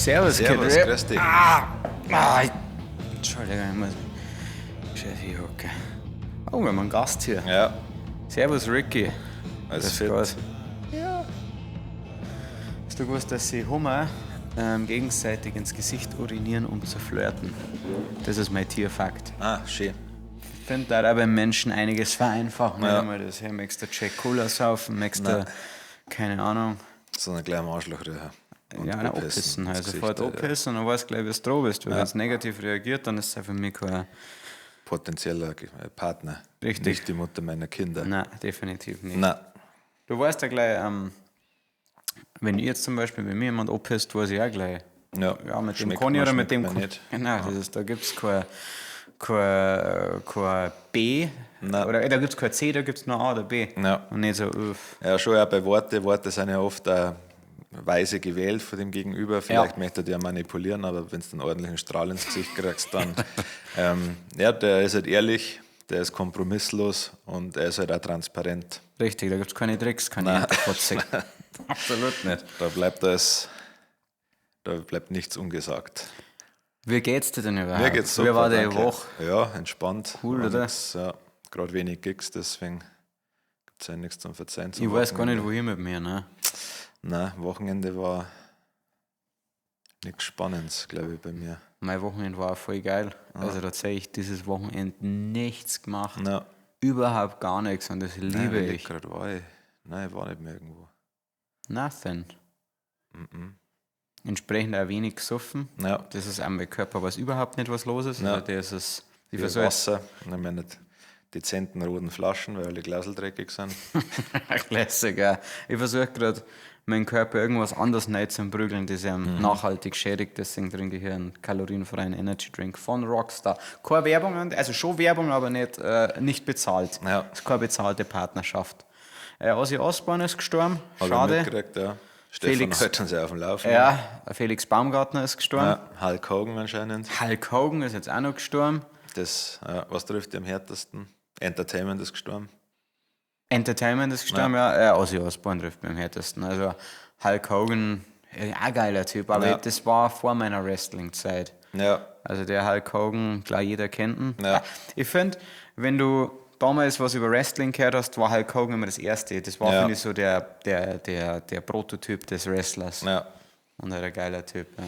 Servus, Servus, Kid. grüß dich. Entschuldigung, ich muss mich schön hinhocken. Oh, wir haben einen Gast hier. Ja, Servus, Ricky. alles Grüß fit. Gott. Ja. Hast du gewusst, dass sie Hummer gegenseitig ins Gesicht urinieren, um zu flirten? Das ist mein Tierfakt. Ah, schön. Ich finde da auch beim Menschen einiges vereinfachen. Ja. Wenn mal das her, möchtest du Jack Cola saufen, möchtest du, Nein. keine Ahnung, So eine kleine Arschlochröhre. Und ja, abpissen. ins Also Gesicht, sofort abpissen und dann weißt du gleich, wie du dran bist. Weil Ja. wenn es negativ reagiert, dann ist es einfach für mich kein... Potenzieller Partner. Richtig. Nicht die Mutter meiner Kinder. Nein, definitiv nicht. Nein. Du weißt ja gleich, wenn ich jetzt zum Beispiel bei mir jemand abpisst, weiß ich auch gleich, Ja, ja, mit dem schmeckt kann ich man, oder mit schmeckt dem man kann nicht. Genau, das ist, da gibt es kein B, Nein. oder da gibt es kein C, da gibt es nur A oder B. Ja. Und nicht so, uff. Ja, schon auch bei Worte. Worte sind ja oft auch weise gewählt von dem Gegenüber. Vielleicht möchte er dir manipulieren, aber wenn du einen ordentlichen Strahl ins Gesicht kriegst, dann. Ja, der ist halt ehrlich, der ist kompromisslos und er ist halt auch transparent. Richtig, da gibt es keine Tricks, keine Hinterfotzig. Absolut nicht. Da bleibt nichts ungesagt. Wie geht's dir denn überhaupt? Mir geht's super. Wie war die danke. Woche? Ja, entspannt. Cool, War oder? nix, ja, gerade wenig Gigs, deswegen gibt es ja nichts zum Verzeihen. Ich weiß gar nicht, wohin mit mir, ne? Nein, Wochenende war nichts Spannendes, glaube ich, bei mir. Mein Wochenende war auch voll geil. Also tatsächlich dieses Wochenende nichts gemacht. Na, Überhaupt gar nichts und das liebe ich. Grad war ich. Nein, ich war nicht mehr irgendwo. Nothing. Mhm. Entsprechend auch wenig gesoffen. Ja, Das ist auch mein Körper, weiß überhaupt nicht, was los ist. Ja. Also das ist, ich viel versuche Wasser. Und ich meine nicht dezenten roten Flaschen, weil alle Glasel dreckig sind. Classic, ja. Ich versuche gerade meinen Körper irgendwas anderes neu zu prügeln, das ihm nachhaltig schädigt. Deswegen trinke ich hier einen kalorienfreien Energy Drink von Rockstar. Keine Werbung, also schon Werbung, aber nicht bezahlt. Ja. Das ist keine bezahlte Partnerschaft. Ozzy Osbourne ist gestorben, Habe ich schade. mitgekriegt, ja. Stefan Felix. hält uns ja auf dem Laufen. Ja, Felix Baumgartner ist gestorben. Ja, Hulk Hogan anscheinend. Hulk Hogan ist jetzt auch noch gestorben. Das, was trifft dich am härtesten? Entertainment ist gestorben. Entertainment ist gestorben, ja. Ozzy Osbourne trifft mich am härtesten. Also Hulk Hogan, ja, ein geiler Typ, aber Ja. das war vor meiner Wrestling-Zeit. Ja, Also der Hulk Hogan, klar, jeder kennt ihn. Ja. Ich finde, wenn du damals was über Wrestling gehört hast, war Hulk Hogan immer das Erste. Das war, Ja. finde ich, so der Prototyp des Wrestlers. ja. Und ein geiler Typ, ja.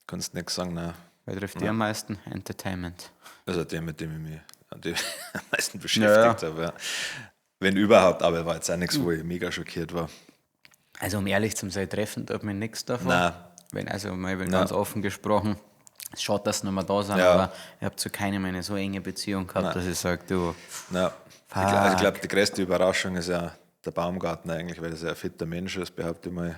Kannst nichts sagen, nein. Wer trifft dich am meisten? Entertainment. Also der, mit dem ich mich am meisten beschäftigt habe. Ja. Wenn überhaupt, aber war jetzt auch nichts, wo ich mega schockiert war. Also um ehrlich zu sein, treffend hat mir nichts davon. Nein. Wenn, also mal ganz offen gesprochen, es ist schade, dass sie nicht mehr da sind, Ja. aber ich habe zu keinem eine so enge Beziehung gehabt, dass ich sage, du, Ja. Also ich glaube, die größte Überraschung ist ja der Baumgartner eigentlich, weil er ein fitter Mensch ist, behaupte ich mal.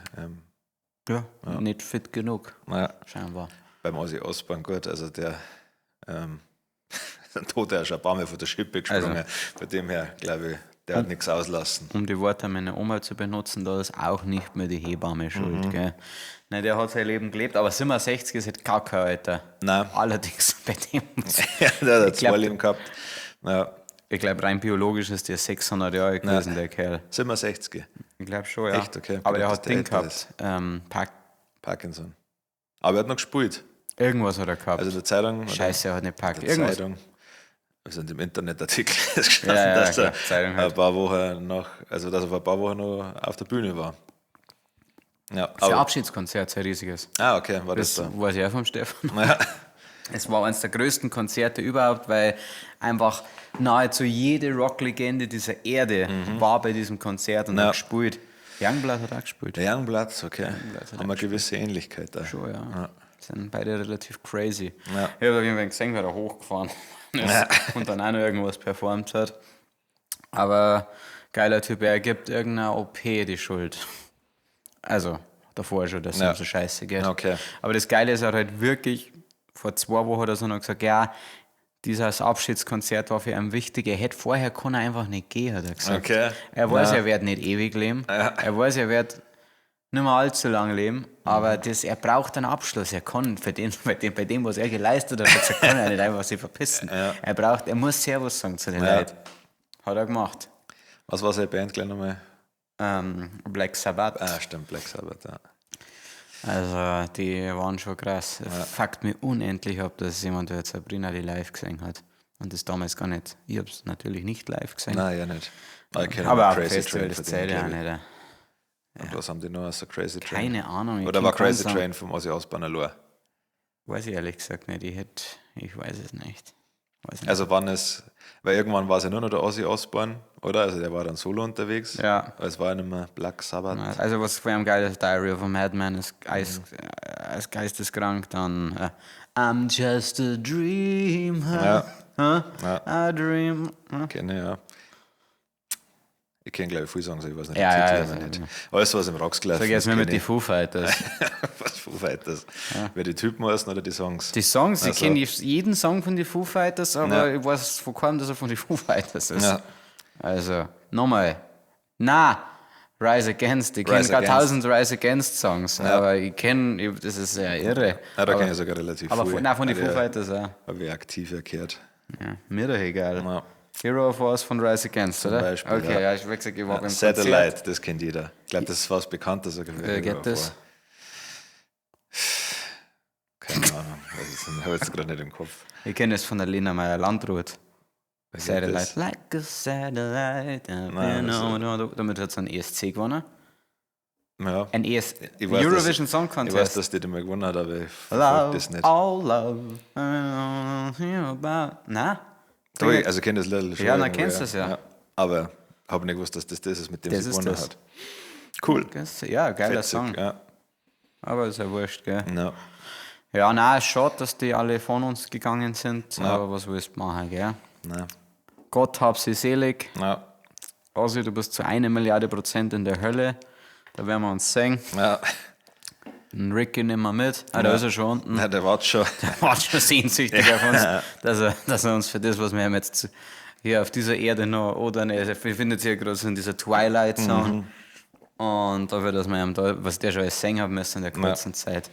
nicht fit genug, Ja, scheinbar. beim Ozzy Osbourne gut, also der Tod ist schon ein paar Mal von der Schippe gesprungen. Also. Von dem her, glaube ich, der hat nichts auslassen. Um die Worte meiner Oma zu benutzen, da ist auch nicht mehr die Hebamme schuld. Gell? Nein, der hat sein Leben gelebt, aber 67 ist halt gar kein Alter. Nein. Allerdings bei dem, Ja, der hat Ich glaub- zwei Leben gehabt. Ja, ich glaube rein biologisch ist der 600 Jahre gewesen, der Kerl. 67. Ich glaube schon, ja. Echt? Okay. Aber der Dass hat der Ding älter gehabt, Parkinson. Aber er hat noch gespielt. irgendwas hat er gehabt. Also der Zeitung. oder Scheiße, er hat nicht packt. Der Irgendwas. Zeitung. Also in dem Internetartikel ist gestanden, Ja, dass klar, er Zeitung halt. ein paar Wochen dass er vor ein paar Wochen noch auf der Bühne war. Ja, Sein aber, Abschiedskonzert, sein riesiges. okay, war das Das da. weiß ich auch vom Stefan. Ja. Es war eines der größten Konzerte überhaupt, weil einfach nahezu jede Rocklegende dieser Erde war bei diesem Konzert und Ja. hat gespielt. Youngblood hat auch gespielt. Der Youngblood, okay. hat Haben eine gewisse Ähnlichkeit da. Schon, ja. Sind beide relativ crazy. Ja. Ich habe auf jeden Fall gesehen, wie er hochgefahren ist und dann auch noch irgendwas performt hat. Aber geiler Typ, er gibt irgendeiner OP die Schuld. Also, davor schon, dass es ihm so scheiße geht. Okay. Aber das Geile ist, er hat halt wirklich vor 2 Wochen oder so noch gesagt, ja, dieses Abschiedskonzert war für ihn wichtig. Er hätte vorher kann er einfach nicht gehen, hat er gesagt. Okay. Er weiß, Ja. er wird nicht ewig leben. Er weiß, er wird nicht mehr allzu lange leben, aber er braucht einen Abschluss. Er kann bei dem, was er geleistet hat, kann er nicht einfach sich verpissen. Er muss Servus sagen zu den Leuten. Hat er gemacht. Was war seine Band gleich nochmal? Black Sabbath. Ah, stimmt, Black Sabbath, ja. Also, die waren schon krass. Fuckt mich unendlich ab, dass jemand jetzt Sabrina die live gesehen hat. Und das damals gar nicht. Ich hab's natürlich nicht live gesehen. Nein, ja nicht. Aber auch Festival, das zählt ja auch nicht. Und was haben die noch so Crazy Train? Keine Ahnung. Oder war Crazy Train vom Ozzy Osbourne allein? Weiß ich ehrlich gesagt nicht. Ich weiß es nicht. Also weil irgendwann war es ja nur noch der Ozzy Osbourne, oder? Also der war dann solo unterwegs. Ja. Es war ja nicht mehr Black Sabbath. Also was vor allem geil ist, Diary of a Madman ist geisteskrank. Dann I'm just a dreamer. Ja. A dream. Kenne, ja. Ich kenne, glaube ich, viele Songs, ich weiß nicht, Ja, Titel, ja, aber ja, nicht. ja. Alles, was im Rocks gelaufen Vergiss mir mit die Foo Fighters. Was Foo Fighters? Wer die Typen heißen oder die Songs? Die Songs, ich Also- kenne jeden Song von den Foo Fighters, aber ich weiß von keinem, dass er von den Foo Fighters ist. Ja. Also, nochmal. Rise Against. Ich kenne Rise gar Against. 1000 Rise Against Songs, aber das ist ja irre. Ja, da kenne ich sogar relativ Aber viel. von den Foo Fighters auch. Habe ich aktiv erklärt. Ja, mir doch egal. Ja. Hero of Wars von Rise Against, oder? Beispiel, Okay, ja. ja, ich wechsle ich war beim Satellite, Konzert. das kennt jeder. Ich glaube, das ist fast bekannter sogar. Wer geht das? Keine Ahnung. Ich habe jetzt gerade nicht im Kopf. Ich kenne es von der Lena Meyer-Landrut. Wer geht Satellite. das? Like a satellite. Nein, Damit hat es einen ESC gewonnen. Ja. Ein ES Ich weiß, Eurovision Song Ich weiß, Contest. dass die den mal gewonnen hat, aber ich verfolge das nicht. All love. I don't hear about. Na? Doch, also ich kenne das Lied schon. Ja, dann irgendwo, kennst du es ja. Aber habe nicht gewusst, dass das ist, mit dem Das sie ist gewonnen das. hat. Cool. Ja, geiler Fetzig, Song. ja. Aber ist ja wurscht, gell? Ja. Ja, nein, ist schade, dass die alle von uns gegangen sind. Aber was willst du machen, gell? Ja. Gott hab sie selig. Ja. Also, du bist zu 1 Milliarde % in der Hölle. Da werden wir uns sehen. Ja. Den Ricky nehmen wir mit. Ah, da ist er schon unten. Ja, der wartet schon. Der war schon sehnsüchtig auf uns, dass er uns für das, was wir haben jetzt hier auf dieser Erde noch, oder ne, er befindet sich ja gerade so in dieser Twilight Zone. Und dafür, dass wir ihm da, was der schon alles sehen haben müssen in der kurzen Zeit.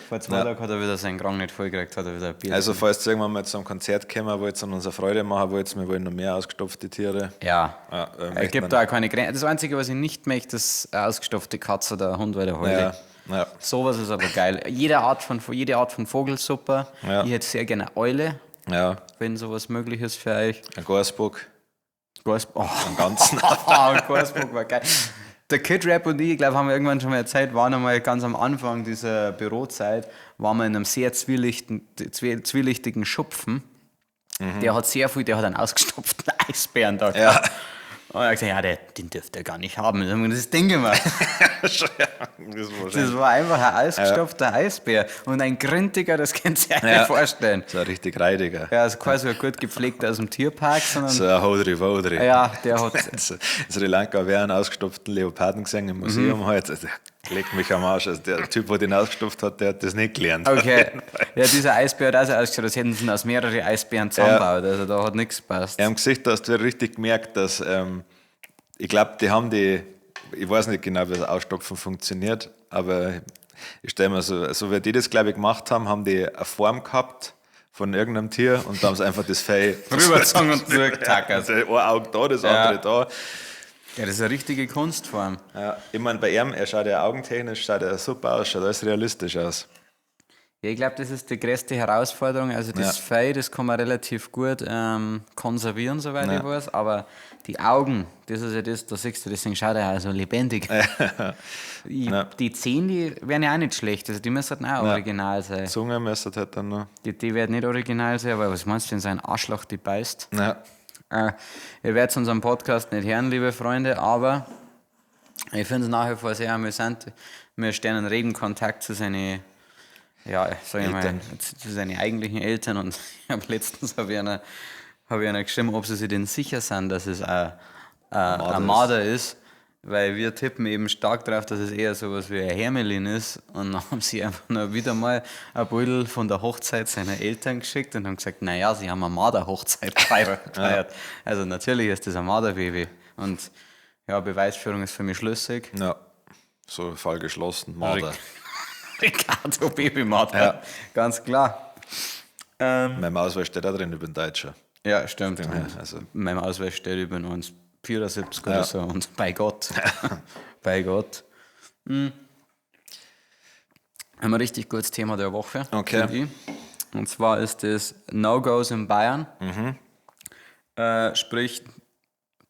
Vor 2 Tagen hat er wieder seinen Krang nicht vollgekriegt, hat er wieder ein Bier. Also falls ihr irgendwann mal zu einem Konzert kommen wollt und uns eine Freude machen wollt, wir wollen noch mehr ausgestopfte Tiere. Ja, Ja, es gibt da auch keine Grenzen. Das Einzige, was ich nicht möchte, ist eine ausgestopfte Katze oder ein Hund, weil der heult. Ja, ja. Sowas ist aber geil. Jede Art von Vogel super. Ja. Ich hätte sehr gerne eine Eule, Ja, wenn sowas möglich ist für euch. ein Gasbock, Oh, am ganzen. Korsburg war geil. Der Kid Rap und ich glaube, haben wir irgendwann schon mal erzählt, waren einmal ganz am Anfang dieser Bürozeit, waren wir in einem sehr zwielichtigen Schupfen. Der hat einen ausgestopften Eisbären da Ja. gehabt. Und er hat gesagt, ja, den dürft ihr gar nicht haben. Dann haben wir gesagt, das Ding immer. Das Das war einfach ein ausgestopfter Eisbär. Und ein Grintiger, das könnt ihr euch nicht vorstellen. So ein richtig Reidiger. Ja, also quasi ein gut gepflegter aus dem Tierpark, sondern So ein Hodri-Vodri. ja, der hat In Sri Lanka wäre einen ausgestopften Leoparden gesehen im Museum heute. Also, legt mich am Arsch. Also der Typ, der den ausgestopft hat, der hat das nicht gelernt. okay. Ja, dieser Eisbär hat auch so ausgeschaut, als hätten sie ihn aus mehreren Eisbären zusammengebaut. Also da hat nichts gepasst. Ja, im Gesicht hast du richtig gemerkt, dass ich glaube, ich weiß nicht genau, wie das Ausstopfen funktioniert, aber ich stelle mir so wie die das, glaube ich, gemacht haben, haben die eine Form gehabt von irgendeinem Tier und da haben sie einfach das Fell Rübergezogen und zurückgetackert. Also ein Auge da, das andere da. Ja, das ist eine richtige Kunstform. Ja, ich meine, bei ihm, er schaut ja augentechnisch schaut er super aus, schaut alles realistisch aus. Ja, ich glaube, das ist die größte Herausforderung. Also das Fell, das kann man relativ gut konservieren, soweit ich weiß. Aber die Augen, das ist ja das, da siehst du, deswegen schaut er auch so lebendig. Die Zähne, die wären ja auch nicht schlecht. Also die müssten auch original sein. Zunge müsste halt dann noch. Die werden nicht original sein, aber was meinst du, wenn so ein Arschloch die beißt? Ja. Ihr werdet unseren Podcast nicht hören, liebe Freunde, aber ich finde es nach wie vor sehr amüsant. Wir stehen in regen Kontakt zu seinen, sag ich mal, zu seinen eigentlichen Eltern und letztens habe ich einer geschrieben, ob sie sich denn sicher sind, dass es ein Marder ist, weil wir tippen eben stark darauf, dass es eher sowas wie ein Hermelin ist und dann haben sie einfach nur wieder mal ein Bild von der Hochzeit seiner Eltern geschickt und haben gesagt, naja, sie haben eine Marder-Hochzeit gefeiert. Also natürlich ist das ein Marderbaby und ja, Beweisführung ist für mich schlüssig. Ja, so Fall geschlossen, Marder. Ricardo Babymarder, ganz klar. Mein Ausweis steht da drin, ich bin Deutscher. Ja, stimmt. Und Also. mein Ausweis steht über 1,74 oder so und bei Gott. Bei Gott. haben wir ein richtig gutes Thema der Woche. Okay. Und zwar ist das No-Gos in Bayern. Sprich,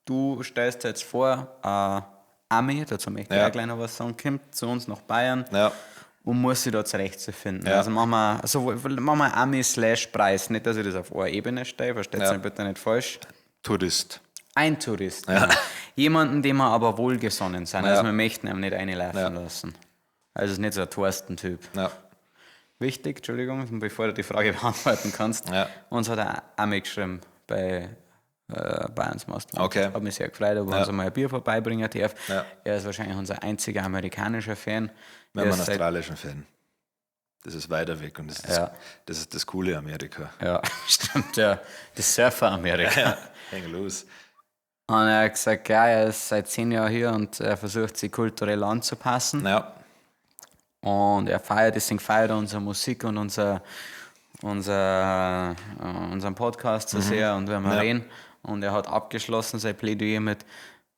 du stellst dir jetzt vor, Ami, dazu möchte ich auch gleich noch was sagen, kommt zu uns nach Bayern und muss sich da zurechtfinden. Also machen wir Ami/Preis. Nicht, dass ich das auf einer Ebene stelle, versteht es bitte nicht falsch. Tourist. Ein Tourist. Ja. Jemanden, dem wir aber wohlgesonnen sind. Also wir möchten ihn nicht reinlaufen lassen. Also es ist nicht so ein Thorsten-Typ. Ja. Wichtig, Entschuldigung, bevor du die Frage beantworten kannst. Ja. Uns hat er Ami geschrieben bei Bayerns Master. Okay. Hat mich sehr gefreut, ob er uns einmal ein Bier vorbeibringen darf. Ja. Er ist wahrscheinlich unser einziger amerikanischer Fan. Wir haben einen australischen Fan. Das ist weiter weg und das ist das coole Amerika. Ja, stimmt, ja. Das Surfer-Amerika. Ja, häng los. Und er hat gesagt, er ist seit 10 Jahren hier und er versucht, sich kulturell anzupassen. Ja. Und deswegen feiert er unsere Musik und unseren Podcast so sehr und wenn wir reden. Und er hat abgeschlossen sein Plädoyer mit,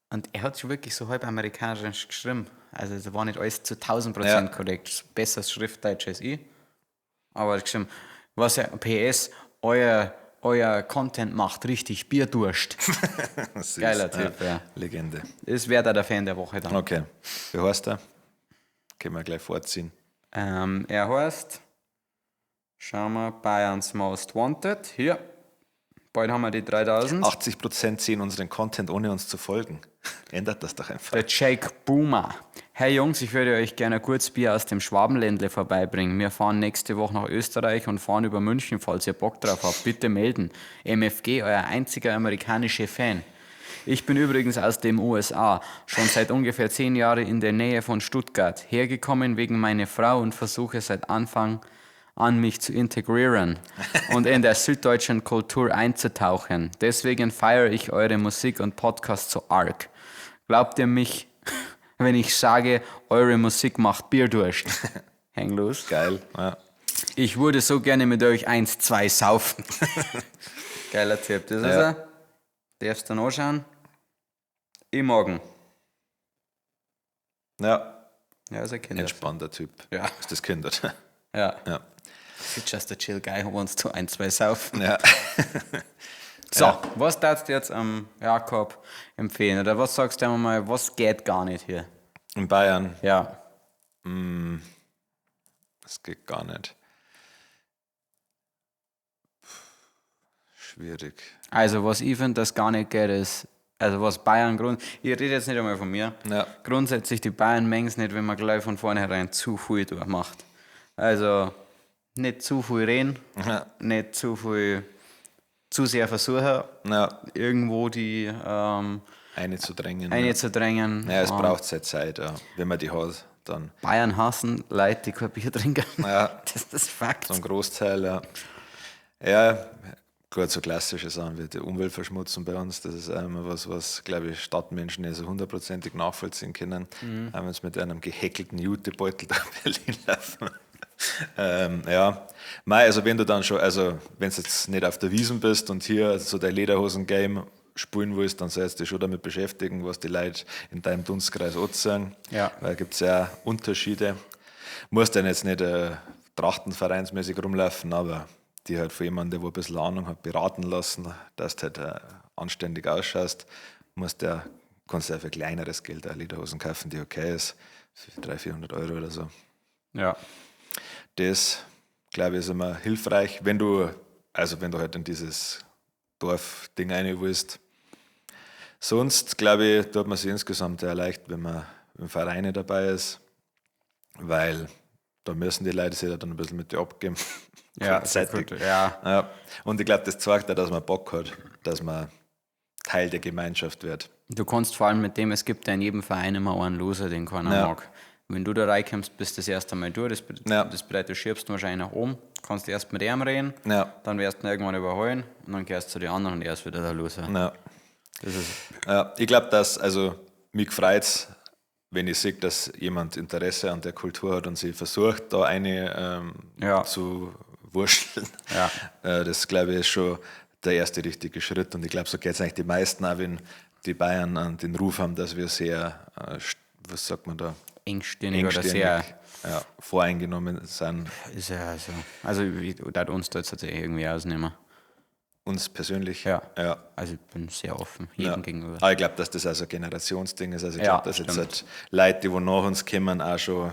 und er hat schon wirklich so halb amerikanisch geschrieben. Also es war nicht alles zu 1000% korrekt. Besseres Schriftdeutsch als ich. Aber er hat geschrieben, PS, euer Content macht richtig Bierdurst. Geiler Typ, ja. Legende. Das wäre der Fan der Woche dann. Okay. Wie heißt er? Können wir gleich vorziehen. Er heißt, schauen wir, Bayerns Most Wanted. Hier. Bald haben wir die 3000. 80% sehen unseren Content, ohne uns zu folgen. Ändert das doch einfach. Der Jake Boomer. Hey Jungs, ich würde euch gerne ein Kurzbier aus dem Schwabenländle vorbeibringen. Wir fahren nächste Woche nach Österreich und fahren über München, falls ihr Bock drauf habt. Bitte melden. MFG, euer einziger amerikanischer Fan. Ich bin übrigens aus den USA, schon seit ungefähr 10 Jahren in der Nähe von Stuttgart. Hergekommen wegen meiner Frau und versuche seit Anfang an mich zu integrieren und in der süddeutschen Kultur einzutauchen. Deswegen feiere ich eure Musik und Podcast so arg. Glaubt ihr mich, wenn ich sage, eure Musik macht Bierdurst? Häng los. Geil. Ja. Ich würde so gerne mit euch 1-2 saufen. Geiler Tipp. Das ist er. Darfst du dann anschauen? Ich mag ihn. Ja. Ja, ist ein Kind. Entspannter Typ. Ja. Ist das Kindert. Ja. Just a chill guy who wants to 1-2 saufen. Ja. So, was darfst du jetzt am Jakob empfehlen? Oder was sagst du mal, was geht gar nicht hier? In Bayern? Ja. Das geht gar nicht. Schwierig. Also, was ich finde, das gar nicht geht, ist, also was Bayern, ich rede jetzt nicht einmal von mir, grundsätzlich die Bayern mengen es nicht, wenn man gleich von vornherein zu viel durchmacht. Also, nicht zu viel reden, nicht zu sehr versuchen, irgendwo die einzudrängen. Ja, es braucht seine Zeit, wenn man die hat. Dann. Bayern hassen Leute, die kein Bier trinken. Ja, das ist Fakt. So ein Großteil, Ja, gut, so klassische Sachen wie die Umweltverschmutzung bei uns, das ist immer was glaube ich, Stadtmenschen nicht so 100%ig nachvollziehen können. Wenn sie mit einem gehäkelten Jutebeutel durch Berlin laufen. Also wenn du dann schon, also wenn du jetzt nicht auf der Wiesn bist und hier so dein Lederhosen-Game spielen willst, dann sollst du dich schon damit beschäftigen, was die Leute in deinem Dunstkreis anziehen. Ja. Weil da gibt es ja Unterschiede. Musst dann jetzt nicht trachtenvereinsmäßig rumlaufen, aber die halt von jemandem, der ein bisschen Ahnung hat, beraten lassen, dass du halt anständig ausschaust, kannst du ja für kleineres Geld auch Lederhosen kaufen, die okay ist, für 300-400 Euro oder so. Ja. Das, glaube ich, ist immer hilfreich, wenn du halt in dieses Dorfding rein willst. Sonst, glaube ich, tut man sich insgesamt sehr leicht, wenn man im Verein dabei ist, weil da müssen die Leute sich dann ein bisschen mit dir abgeben. Ja, ja. Und ich glaube, das zeigt auch, dass man Bock hat, dass man Teil der Gemeinschaft wird. Du kannst vor allem mit dem, es gibt ja in jedem Verein immer einen Loser, den keiner mag. Wenn du da reinkommst, bist du das erste Mal durch. Das bedeutet, du schiebst wahrscheinlich nach oben, kannst erst mit ihm reden, dann wirst du ihn irgendwann überholen und dann gehst du zu den anderen und er ist wieder der Loser. Ja. Ich glaube, dass, mich freut es, wenn ich sehe, dass jemand Interesse an der Kultur hat und sie versucht, da eine zu wurschteln. Ja. Das, glaube ich, ist schon der erste richtige Schritt. Und ich glaube, so geht es eigentlich die meisten, auch wenn die Bayern den Ruf haben, dass wir sehr, was sagt man da? engstirnig oder sehr... Ja, voreingenommen sind. Ist ja so. Also, da uns tut es tatsächlich irgendwie ausnehmen. Uns persönlich? Ja. Ja. Also, ich bin sehr offen, jedem gegenüber. Aber ich glaube, dass das also ein Generationsding ist. Also, ich Ja, glaube, dass jetzt halt Leute, die nach uns kommen, auch schon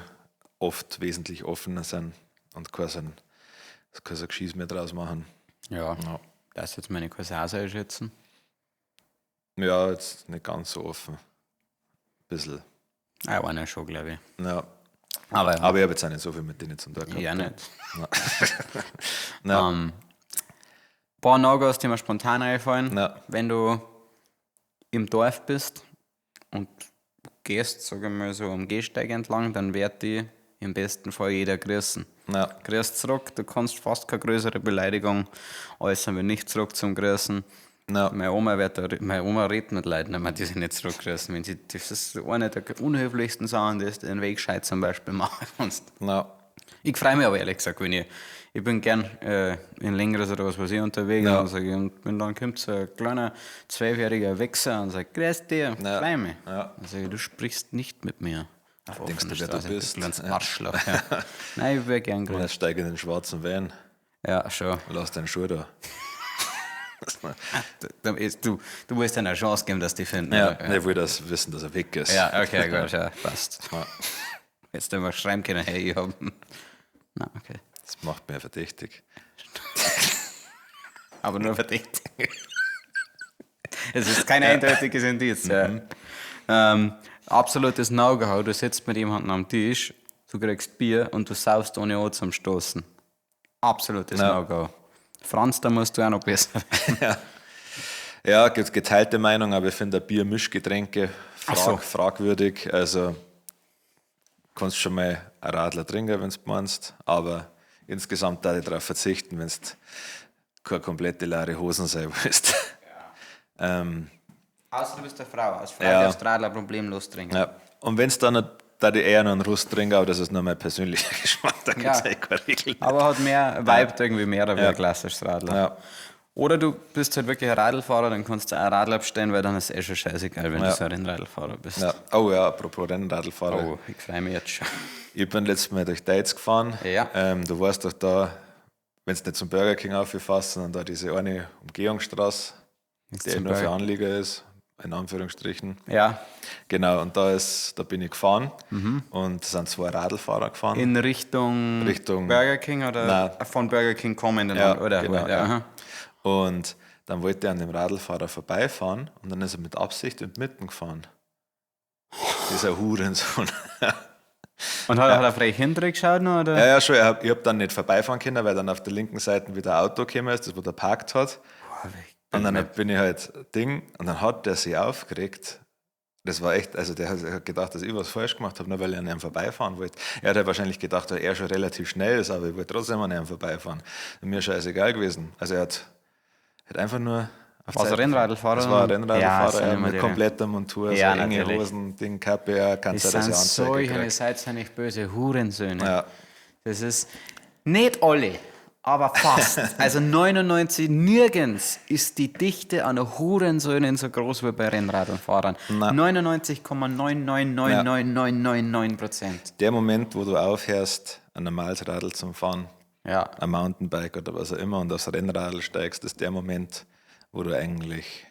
oft wesentlich offener sind und kein so Geschieß mehr draus machen. Ja. Das ist jetzt meine Cousins einschätzen. Ja, jetzt nicht ganz so offen. Ein bisschen. Ja, einer schon, glaube ich. Ja. Aber ich habe jetzt auch nicht so viel mit denen zu tun gehabt. Ja, nicht. Ja. Paar No-Gos, die mir spontan einfallen. Ja. Wenn du im Dorf bist und gehst, sage ich mal so, am Gehsteig entlang, dann wird die im besten Fall jeder grüßen. Ja. Grüß zurück, du kannst fast keine größere Beleidigung äußern, wenn nicht zurück zum Grüßen. Ja. Meine Oma redet mit Leuten, die sich nicht zurückgrüßen. Wenn sie, das ist eine der unhöflichsten Sachen, die du den Wegscheid zum Beispiel machen kannst. Ja. Ich freue mich aber ehrlich gesagt, wenn ich bin gern in längeres oder was weiß ich unterwegs und wenn dann kommt so ein kleiner 12-jähriger Wichser und sagt, grüß dir, freue mich. Ja. Dann sage ich, du sprichst nicht mit mir. Denkst du, wer du bist? Du Arschloch. Ja. Nein, ich wäre gern grüßen. Jetzt steige in den schwarzen Van. Ja, schon. Lass deinen Schuh da. Du willst eine Chance geben, dass die finden. Ja, ich will das wissen, dass er weg ist. Ja, okay, gut, ja, passt. Ja. Jetzt einmal schreiben können, hey, ich habe... Na, okay. Das macht mich verdächtig. Aber nur verdächtig. Es ist kein eindeutiges Indiz. Absolutes No-Go. Du sitzt mit jemandem am Tisch, du kriegst Bier und du saust ohne O zum Stoßen. Absolutes No-Go. Franz, da musst du auch noch besser werden. Ja, gibt geteilte Meinung, aber ich finde Bier-Mischgetränke fragwürdig. Also kannst schon mal ein Radler trinken, wenn du meinst, aber insgesamt darf ich darauf verzichten, wenn du keine komplette leere Hosen sein willst. Ja. Außer du bist eine Frau. Als Frau darfst du Radler problemlos trinken. Ja. Und wenn es dann da die eher noch einen Rust trinken, aber das ist nur mein persönlicher Geschmack, da gibt es keine Regel. Aber hat mehr Vibe irgendwie mehr wie ein klassisches Radler. Ja. Oder du bist halt wirklich ein Radlfahrer, dann kannst du ein Radl abstellen, weil dann ist es schon scheißegal, wenn du so ein Rennradlfahrer bist. Ja. Oh ja, apropos Rennradlfahrer. Oh, ich freue mich jetzt schon. Ich bin letztes Mal durch Deiz gefahren. Ja. Du warst doch da, wenn du nicht zum Burger King auffährst, sondern da diese eine Umgehungsstraße, die nur für Anlieger ist, in Anführungsstrichen. Ja. Genau, und da bin ich gefahren und sind zwei Radlfahrer gefahren. In Richtung Burger King oder Nein. von Burger King kommenden? Oder? Genau, ja. Und dann wollte er an dem Radlfahrer vorbeifahren und dann ist er mit Absicht in die Mitte gefahren. Dieser Hurensohn. Und hat er frech hintergeschaut noch? Oder? Ja, schon. Ich habe dann nicht vorbeifahren können, weil dann auf der linken Seite wieder ein Auto gekommen ist, das wo der parkt hat. Und dann bin ich halt und dann hat der sich aufgeregt. Das war echt, also der hat gedacht, dass ich was falsch gemacht habe, nur weil ich an ihm vorbeifahren wollte. Er hat halt wahrscheinlich gedacht, dass er schon relativ schnell ist, aber ich wollte trotzdem an ihm vorbeifahren. Und mir ist scheißegal gewesen. Also er hat einfach nur auf War es ein Rennradlfahrer? Das war ein Rennradlfahrer, mit mit kompletter Montur, so enge Hosen, Ding, Kappe, kannst du das ja anzeigen. Ihr seid ja nicht böse Hurensöhne. Ja. Das ist nicht alle, aber fast. Also 99, nirgends ist die Dichte an Hurensöhnen so groß wie bei Rennradlfahrern. 99,999999%. Der Moment, wo du aufhörst, ein normales Radl zum Fahren, ein Mountainbike oder was auch immer, und aufs Rennradl steigst, ist der Moment, wo du eigentlich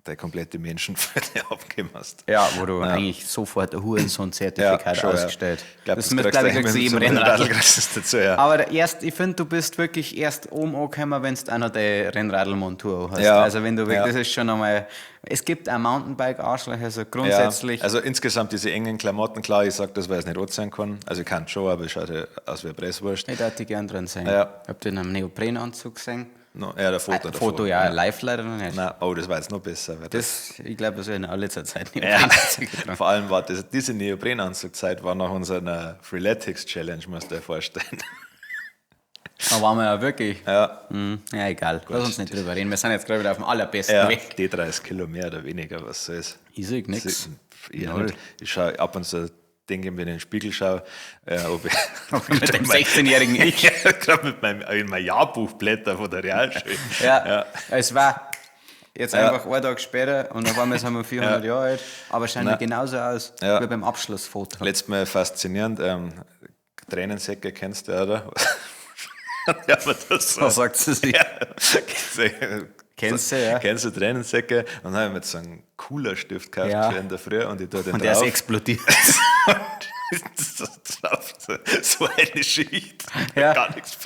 deine komplette Menschenfreude abgeben hast. Ja, wo du eigentlich sofort ein Hurensohn-Zertifikat ausgestellt. Ja. Das müsste, glaube ich, zu jedem Rennradl dazu, ja. Aber ich finde, du bist wirklich erst oben angekommen, wenn du auch noch die Rennradl-Montur hast. Ja. Also wenn du wirklich, das ist schon einmal, es gibt ein Mountainbike-Arschloch, also grundsätzlich. Ja. Also insgesamt diese engen Klamotten, klar, ich sage das, weil ich es nicht rot sein kann. Also ich kann es schon, aber es schaut ja aus wie ein Presswurst. Ich hätte gern drin sein. Ja. Habt ihr in einem Neoprenanzug gesehen? No, ja, der Foto. Foto, ja, live leider noch nicht. Nein, oh, das war jetzt noch besser. Ich glaube, das werden alle zur Zeit Neoprenanzug getragen. Vor allem war diese Neoprenanzugzeit war nach unserer Freeletics-Challenge, musst du dir vorstellen. Da waren wir ja wirklich. Ja. Ja, egal. Lass uns nicht drüber reden. Wir sind jetzt gerade wieder auf dem allerbesten Weg. Die 30 Kilo mehr oder weniger, was soll's. Ich sehe nichts. Ich schaue ab und zu, denke ich, wenn ich in den Spiegel schaue, ob ich mit dem 16-jährigen Ich. gerade mit meinem Jahrbuch blätter von der Realschule. Ja. Es war Jetzt einfach einen Tag später und auf einmal sind wir 400 Jahre alt, aber schauen wir genauso aus wie beim Abschlussfoto. Letztes Mal faszinierend, Tränensäcke kennst du, oder? Ja, aber das so. Was sagt sie sich? Ja. Kennst du, ja. Kennst du Tränensäcke? Und dann habe ich mir so einen cooler Stift gekauft für in der Früh und ich tue den Und drauf. der ist explodiert. So eine Schicht. Ja. Gar nichts.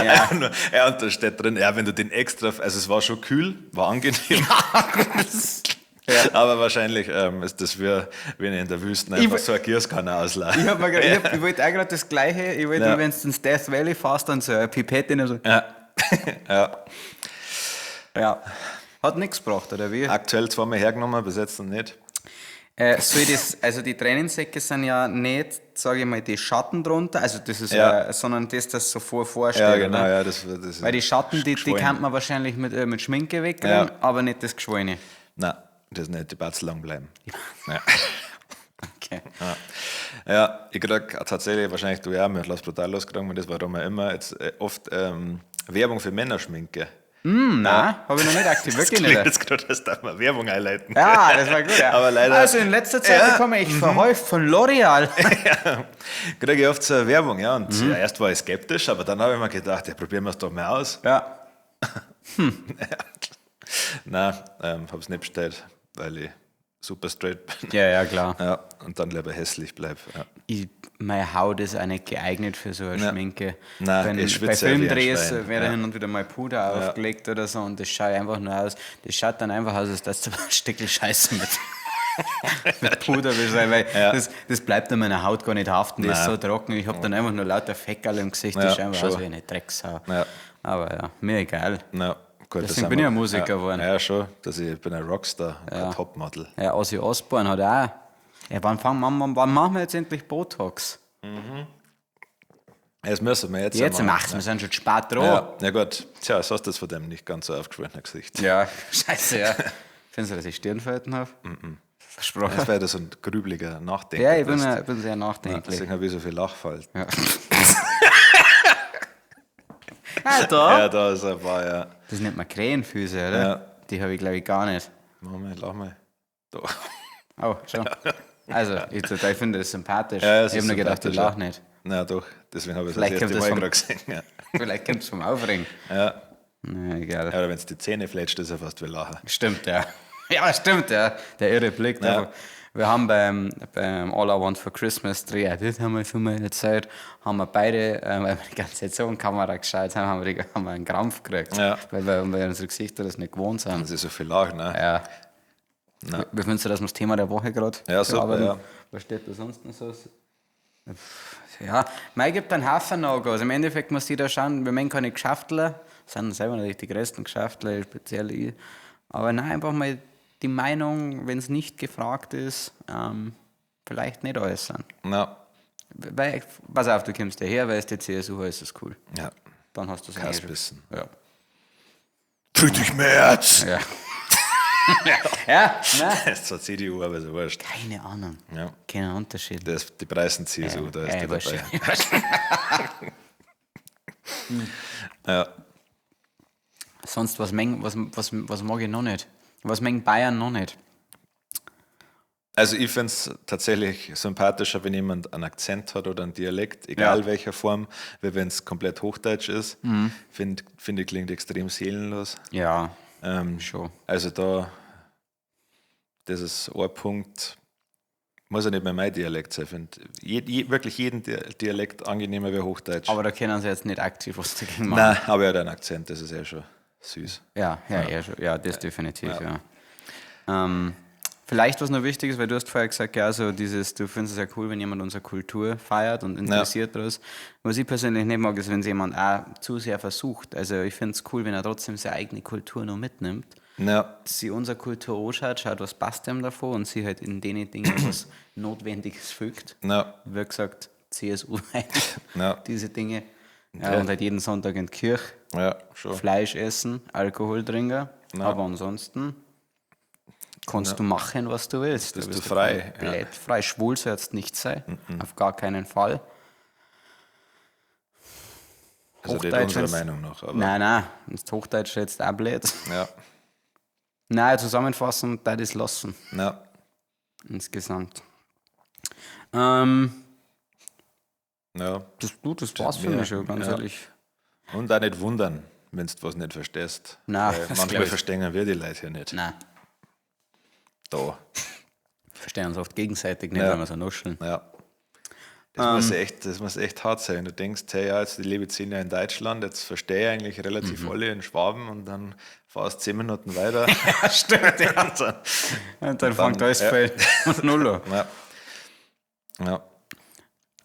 Ja. Ja, und da steht drin, ja, wenn du den extra, also es war schon kühl, war angenehm. Ja. Aber wahrscheinlich ist das wie wenn ich in der Wüste einfach so eine Gießkanne auslasse. Ich wollte auch gerade das Gleiche. Ich wollte, wenn du ins Death Valley fährst, dann so eine Pipette in so. Ja. Ja. Hat nichts gebracht, oder wie? Aktuell zweimal hergenommen, bis jetzt noch nicht. Also die Tränensäcke sind ja nicht, sage ich mal, die Schatten drunter, also das ist sondern das so vorstellt. Ja, genau, oder? ja, das Weil die Schatten, die kann man wahrscheinlich mit Schminke wegkriegen, aber nicht das Geschwollene. Nein, das nicht, die Batzel lang bleiben. Ja. Okay. Ja, ich krieg tatsächlich, wahrscheinlich du ja, mir Las Brutal losgegangen, das warum wir immer jetzt oft Werbung für Männerschminke. Nein, habe ich noch nicht aktiv, wirklich nicht. Jetzt gerade, das darf man Werbung einleiten. Ja, das war gut. Ja. Aber leider, also in letzter Zeit bekomme ich verhäuft von L'Oreal. Ja, kriege ich oft so eine Werbung, ja. Und erst war ich skeptisch, aber dann habe ich mir gedacht, ja, probieren wir es doch mal aus. Ja. Nein, habe es nicht bestellt, weil ich super straight bin. Ja, klar. Ja, und dann lieber hässlich bleibe. Ja. Meine Haut ist auch nicht geeignet für so eine Schminke. Nein, ich bei schwitze wie ein Filmdrehs Schwein. wird hin und wieder mal Puder aufgelegt oder so und das schaut einfach nur aus. Das schaut dann einfach aus, als dass du ein Stückchen Scheiße mit Puder willst, weil das bleibt an meiner Haut gar nicht haften, das ist so trocken. Ich habe dann einfach nur lauter Feckerl im Gesicht, das schaut einfach aus wie eine Drecksau. Ja. Aber ja, mir egal. Ja, gut, deswegen bin ich ein Musiker geworden. Ja, schon. Ich bin ein Rockstar, ein Topmodel. Ja, Ozzy Osbourne hat auch. Ja, wann machen wir jetzt endlich Botox? Das müssen wir jetzt Jetzt machen. macht's, wir sind schon spät dran. Ja gut. Tja, so hast du das von dem nicht ganz so aufgeschwollenen Gesicht. Ja, scheiße, ja. Findest du, dass ich Stirnfalten habe? Versprochen. Das wäre so ein grübeliger Nachdenker. Ja, ich bin sehr nachdenklich. Deswegen habe ich so viel Lachfalten. Ja. Da? Ja, da ist ein paar, ja. Das nennt man Krähenfüße, oder? Ja. Die habe ich, glaube ich, gar nicht. Lach mal. Da. Oh, schon. Also, ich finde das sympathisch. Ja, ich habe nur gedacht, ich lache nicht. Na doch, deswegen habe ich Vielleicht das kommt erste das Mal vom- gerade gesehen. Ja. Vielleicht kommt es vom Aufregen. Ja. Na, egal. Oder wenn es die Zähne fletscht, ist er fast wie Lachen. Stimmt, ja. Ja, stimmt, ja. Der irre Blick. Ja. Ja. Wir haben beim All I Want for Christmas Dreh, das haben wir für meine Zeit, haben wir beide, weil wir die ganze Zeit so in die Kamera geschaut haben, haben wir einen Krampf gekriegt. Ja. Weil unsere Gesichter das nicht gewohnt sind. Das ist so viel Lachen, ne? Ja. Na. Wie findest du das das Thema der Woche gerade? Ja, super, bearbeiten? ja. Was steht da sonst noch so? Ja, mir gibt einen Haufen No-Gos. Im Endeffekt muss jeder schauen, wir meinen keine Geschäftler, sind selber natürlich die größten Geschäftler, speziell ich. Aber nein, einfach mal die Meinung, wenn es nicht gefragt ist, vielleicht nicht äußern. Na, Weil, pass auf, du kommst daher, weil es die CSU ist, ist cool. ja. Dann hast du es Kasbissen. Ja. Tödlich März! Ja. Ja, nein. Das ist zwar CDU, aber so wurscht. Keine Ahnung. Ja. Kein Unterschied. Die preisen CSU, da ist die wurscht. dabei. Ja. Sonst, was mag ich noch nicht? Was mengen Bayern noch nicht? Also ich finde es tatsächlich sympathischer, wenn jemand einen Akzent hat oder einen Dialekt, egal welcher Form, wie wenn es komplett Hochdeutsch ist. Finde ich, klingt extrem seelenlos. Ja, Ähm, schon. Also da, das ist ein Punkt, muss ja nicht mehr mein Dialekt sein. Ich finde wirklich jeden Dialekt angenehmer wie Hochdeutsch. Aber da können sie jetzt nicht aktiv was dagegen machen. Nein, aber er hat einen Akzent, das ist ja schon süß. Ja, schon. Ja, das definitiv, ja. Vielleicht was noch wichtig ist, weil du hast vorher gesagt, ja, so dieses, du findest es ja cool, wenn jemand unsere Kultur feiert und interessiert daran. Was ich persönlich nicht mag, ist, wenn es jemand auch zu sehr versucht. Also ich finde es cool, wenn er trotzdem seine eigene Kultur noch mitnimmt. Ja, Sie unsere Kultur anschaut, schaut, was passt ihm davon und sie halt in den Dingen was Notwendiges fügt. ja, Wie gesagt, CSU, ja, diese Dinge. Ja, und halt jeden Sonntag in die Kirche ja, schon. Fleisch essen, Alkohol trinken. Aber ansonsten kannst du machen, was du willst. Bist du bist frei, komplett frei. Schwul soll es nicht sein. Auf gar keinen Fall. Also nicht Hochdeutsch unserer wenn's- Meinung nach. Aber Nein, das Hochdeutsch jetzt auch blöd. ja, Nein, zusammenfassend, da das lassen. ja. Insgesamt. Ja. Das war's für mir, mich schon, ganz ja. ehrlich. Und auch nicht wundern, wenn du was nicht verstehst. Nein, Weil das glaub manchmal ich. verstehen wir die Leute ja nicht. Nein, Da. verstehen uns oft gegenseitig nicht, Ja. wenn wir so nuscheln. Ja. Das muss echt hart sein. Du denkst, hey, ja, jetzt lebe ich 10 Jahre in Deutschland, jetzt verstehe ich eigentlich relativ alle in Schwaben und dann fahrst 10 Minuten weiter. Ja, stimmt, ja. Und dann fängt alles ja. bei Null an. Ja. Ja.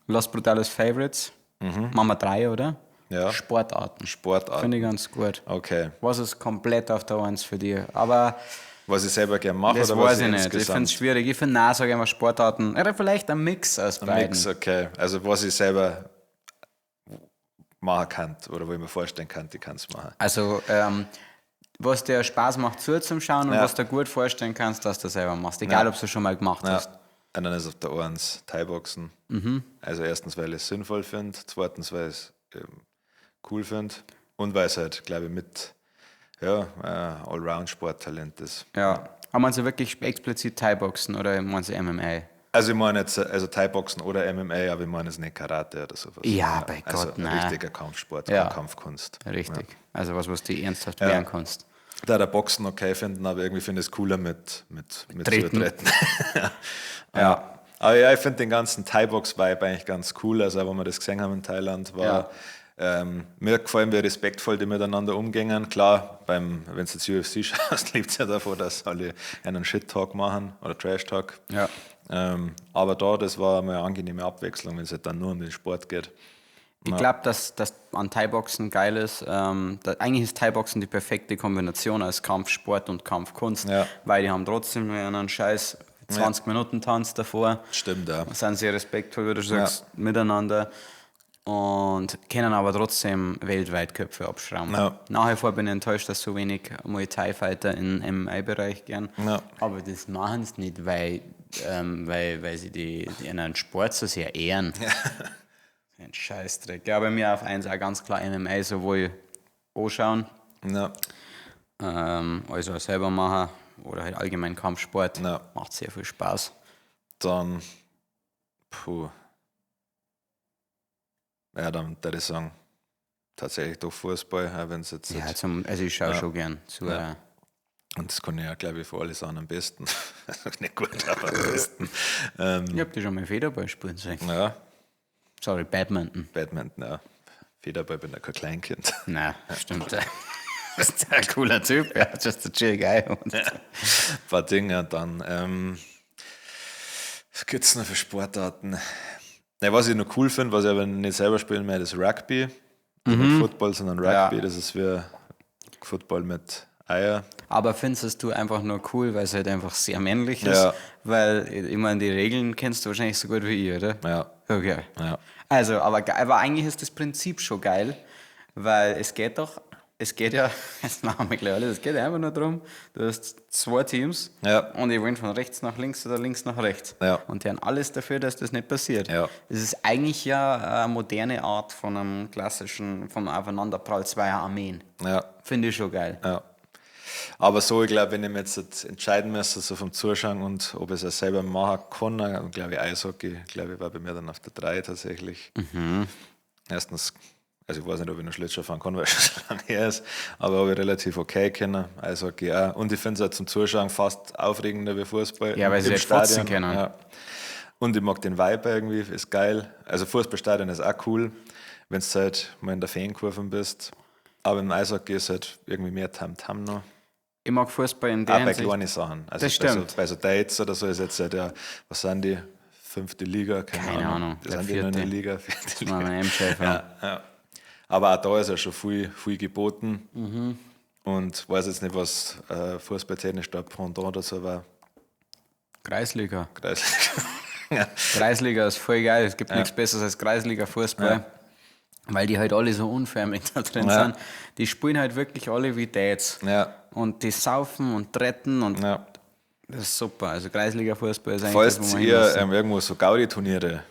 Los Brutales Favorites. Machen wir 3, oder? Ja. Sportarten. Sportart. Finde ich ganz gut. Okay. Was ist komplett auf der 1 für dich? Aber Was ich selber gerne mache das oder was weiß ich nicht. Ich finde insgesamt? es schwierig. Ich finde, nein, sage ich mal Sportarten. Oder vielleicht ein Mix aus beiden. Nix, okay. Also was ich selber machen kann oder wo ich mir vorstellen kann, die kann es machen. Also, was dir Spaß macht zuzuschauen und Ja. was du gut vorstellen kannst, dass du selber machst. Egal, Ja. ob du es schon mal gemacht Ja. hast. Und dann ist auf der 1 Thai-Boxen. Also erstens, weil ich es sinnvoll finde, zweitens, weil ich es cool finde und weil es halt, glaube ich, mit Allround-Sporttalent ist. Ja. Aber meinst du wirklich explizit Thai-Boxen oder meinst du MMA? Also ich meine jetzt also Thai-Boxen oder MMA, aber ich meine jetzt nicht Karate oder sowas. Ja, bei also Gott, ein nein. richtiger Kampfsport, Ja. keine Kampfkunst. Richtig. Also was du ernsthaft lernen kannst. Da der Boxen okay finden, aber irgendwie finde ich es cooler mit Treten. Treten. Ja. Aber ja, ich finde den ganzen Thai-Box-Vibe eigentlich ganz cool. Also, wo wir das gesehen haben in Thailand, war mir gefallen, wie respektvoll die miteinander umgehen. Klar, wenn du jetzt UFC schaust, lebt es ja davon, dass alle einen Shit-Talk machen oder Trash-Talk. Ja. Aber das war mal eine angenehme Abwechslung, wenn es halt dann nur um den Sport geht. Ich glaube, dass das an Thai-Boxen geil ist. Eigentlich ist Thai-Boxen die perfekte Kombination als Kampfsport und Kampfkunst, Ja. weil die haben trotzdem nur einen scheiß 20 Minuten Tanz davor. Stimmt, ja. Sind sehr respektvoll, wie du sagst, miteinander und können aber trotzdem weltweit Köpfe abschrauben. Ja. Nach wie vor bin ich enttäuscht, dass so wenig Muay Thai-Fighter im MMA-Bereich gern. Ja. Aber das machen sie nicht, weil sie die einen Sport so sehr ehren. Ein Scheißdreck. Ja, bei mir auf 1 auch ganz klar MMA sowohl anschauen, Ja. also auch selber machen oder halt allgemein Kampfsport. Ja. Macht sehr viel Spaß. Dann, ja, dann würde ich sagen, tatsächlich doch Fußball, auch wenn es jetzt Ja, nicht- also ich schaue schon gern zu. Ja. und das kann ich ja, glaube ich, für alle sagen am besten. Also nicht gut, aber am besten. Ich hab die schon mal Federball spielen sehen. Ja, Sorry, Badminton. Badminton, ja. Federball, bin ja kein Kleinkind. Nein, stimmt. Das ist ein cooler Typ, ja, just a chill guy. Und Ein paar Dinge dann. Was gibt es noch für Sportarten? Ja, was ich noch cool finde, was ich aber nicht selber spielen mehr, ist Rugby. Nicht Football, sondern Rugby. Ja. Das ist wie Football mit Eier. Aber findest du einfach nur cool, weil es halt einfach sehr männlich ist? Ja. Weil, ich meine, die Regeln kennst du wahrscheinlich so gut wie ich, oder? Ja. Okay. Ja. Also, aber eigentlich ist das Prinzip schon geil, weil es geht ja, jetzt machen wir gleich alles, es geht einfach nur darum, du hast 2 Teams Ja. und die wollen von rechts nach links oder links nach rechts. Ja. Und die haben alles dafür, dass das nicht passiert. Ja. Das ist eigentlich ja eine moderne Art von einem klassischen, vom Aufeinanderprall zweier Armeen. Ja. Finde ich schon geil. Ja. Aber so, ich glaube, wenn ich mir jetzt entscheiden müsste, so vom Zuschauen und ob ich es auch selber machen kann, dann glaube ich Eishockey, glaube ich, war bei mir dann auf der 3 tatsächlich. Erstens, also ich weiß nicht, ob ich noch Schlittschuh fahren kann, weil es schon lange her ist, aber habe ich relativ okay können, Eishockey auch. Und ich finde es halt zum Zuschauen fast aufregender wie Fußball. Ja, weil sie im halt fotzen Stadion. können. Ja. Und ich mag den Vibe irgendwie, ist geil. Also Fußballstadion ist auch cool, wenn du halt mal in der Fankurve bist. Aber im Eishockey ist halt irgendwie mehr Tamtam noch. Ich mag Fußball in der Auch bei Hinsicht. kleinen Sachen. Also Das bei so, stimmt. bei so Dates oder so ist jetzt halt ja, was sind die? 5. Liga? Keine Ahnung. Die sind die noch in der Liga? 4. Liga. Mal ein M-Chef. Ja, ja. Aber auch da ist ja schon viel geboten. Und weiß jetzt nicht, was fußballtechnisch da Pendant oder so war. Kreisliga. Ja. Kreisliga ist voll geil. Es gibt nichts Besseres als Kreisliga-Fußball. Weil die halt alle so unförmig da drin Ja. sind. Die spielen halt wirklich alle wie Dads. Ja. Und die saufen und treten und Ja. das ist super. Also Kreisliga-Fußball ist eigentlich Falls das, wo man ihr hin muss. irgendwo so Gaudi-Turniere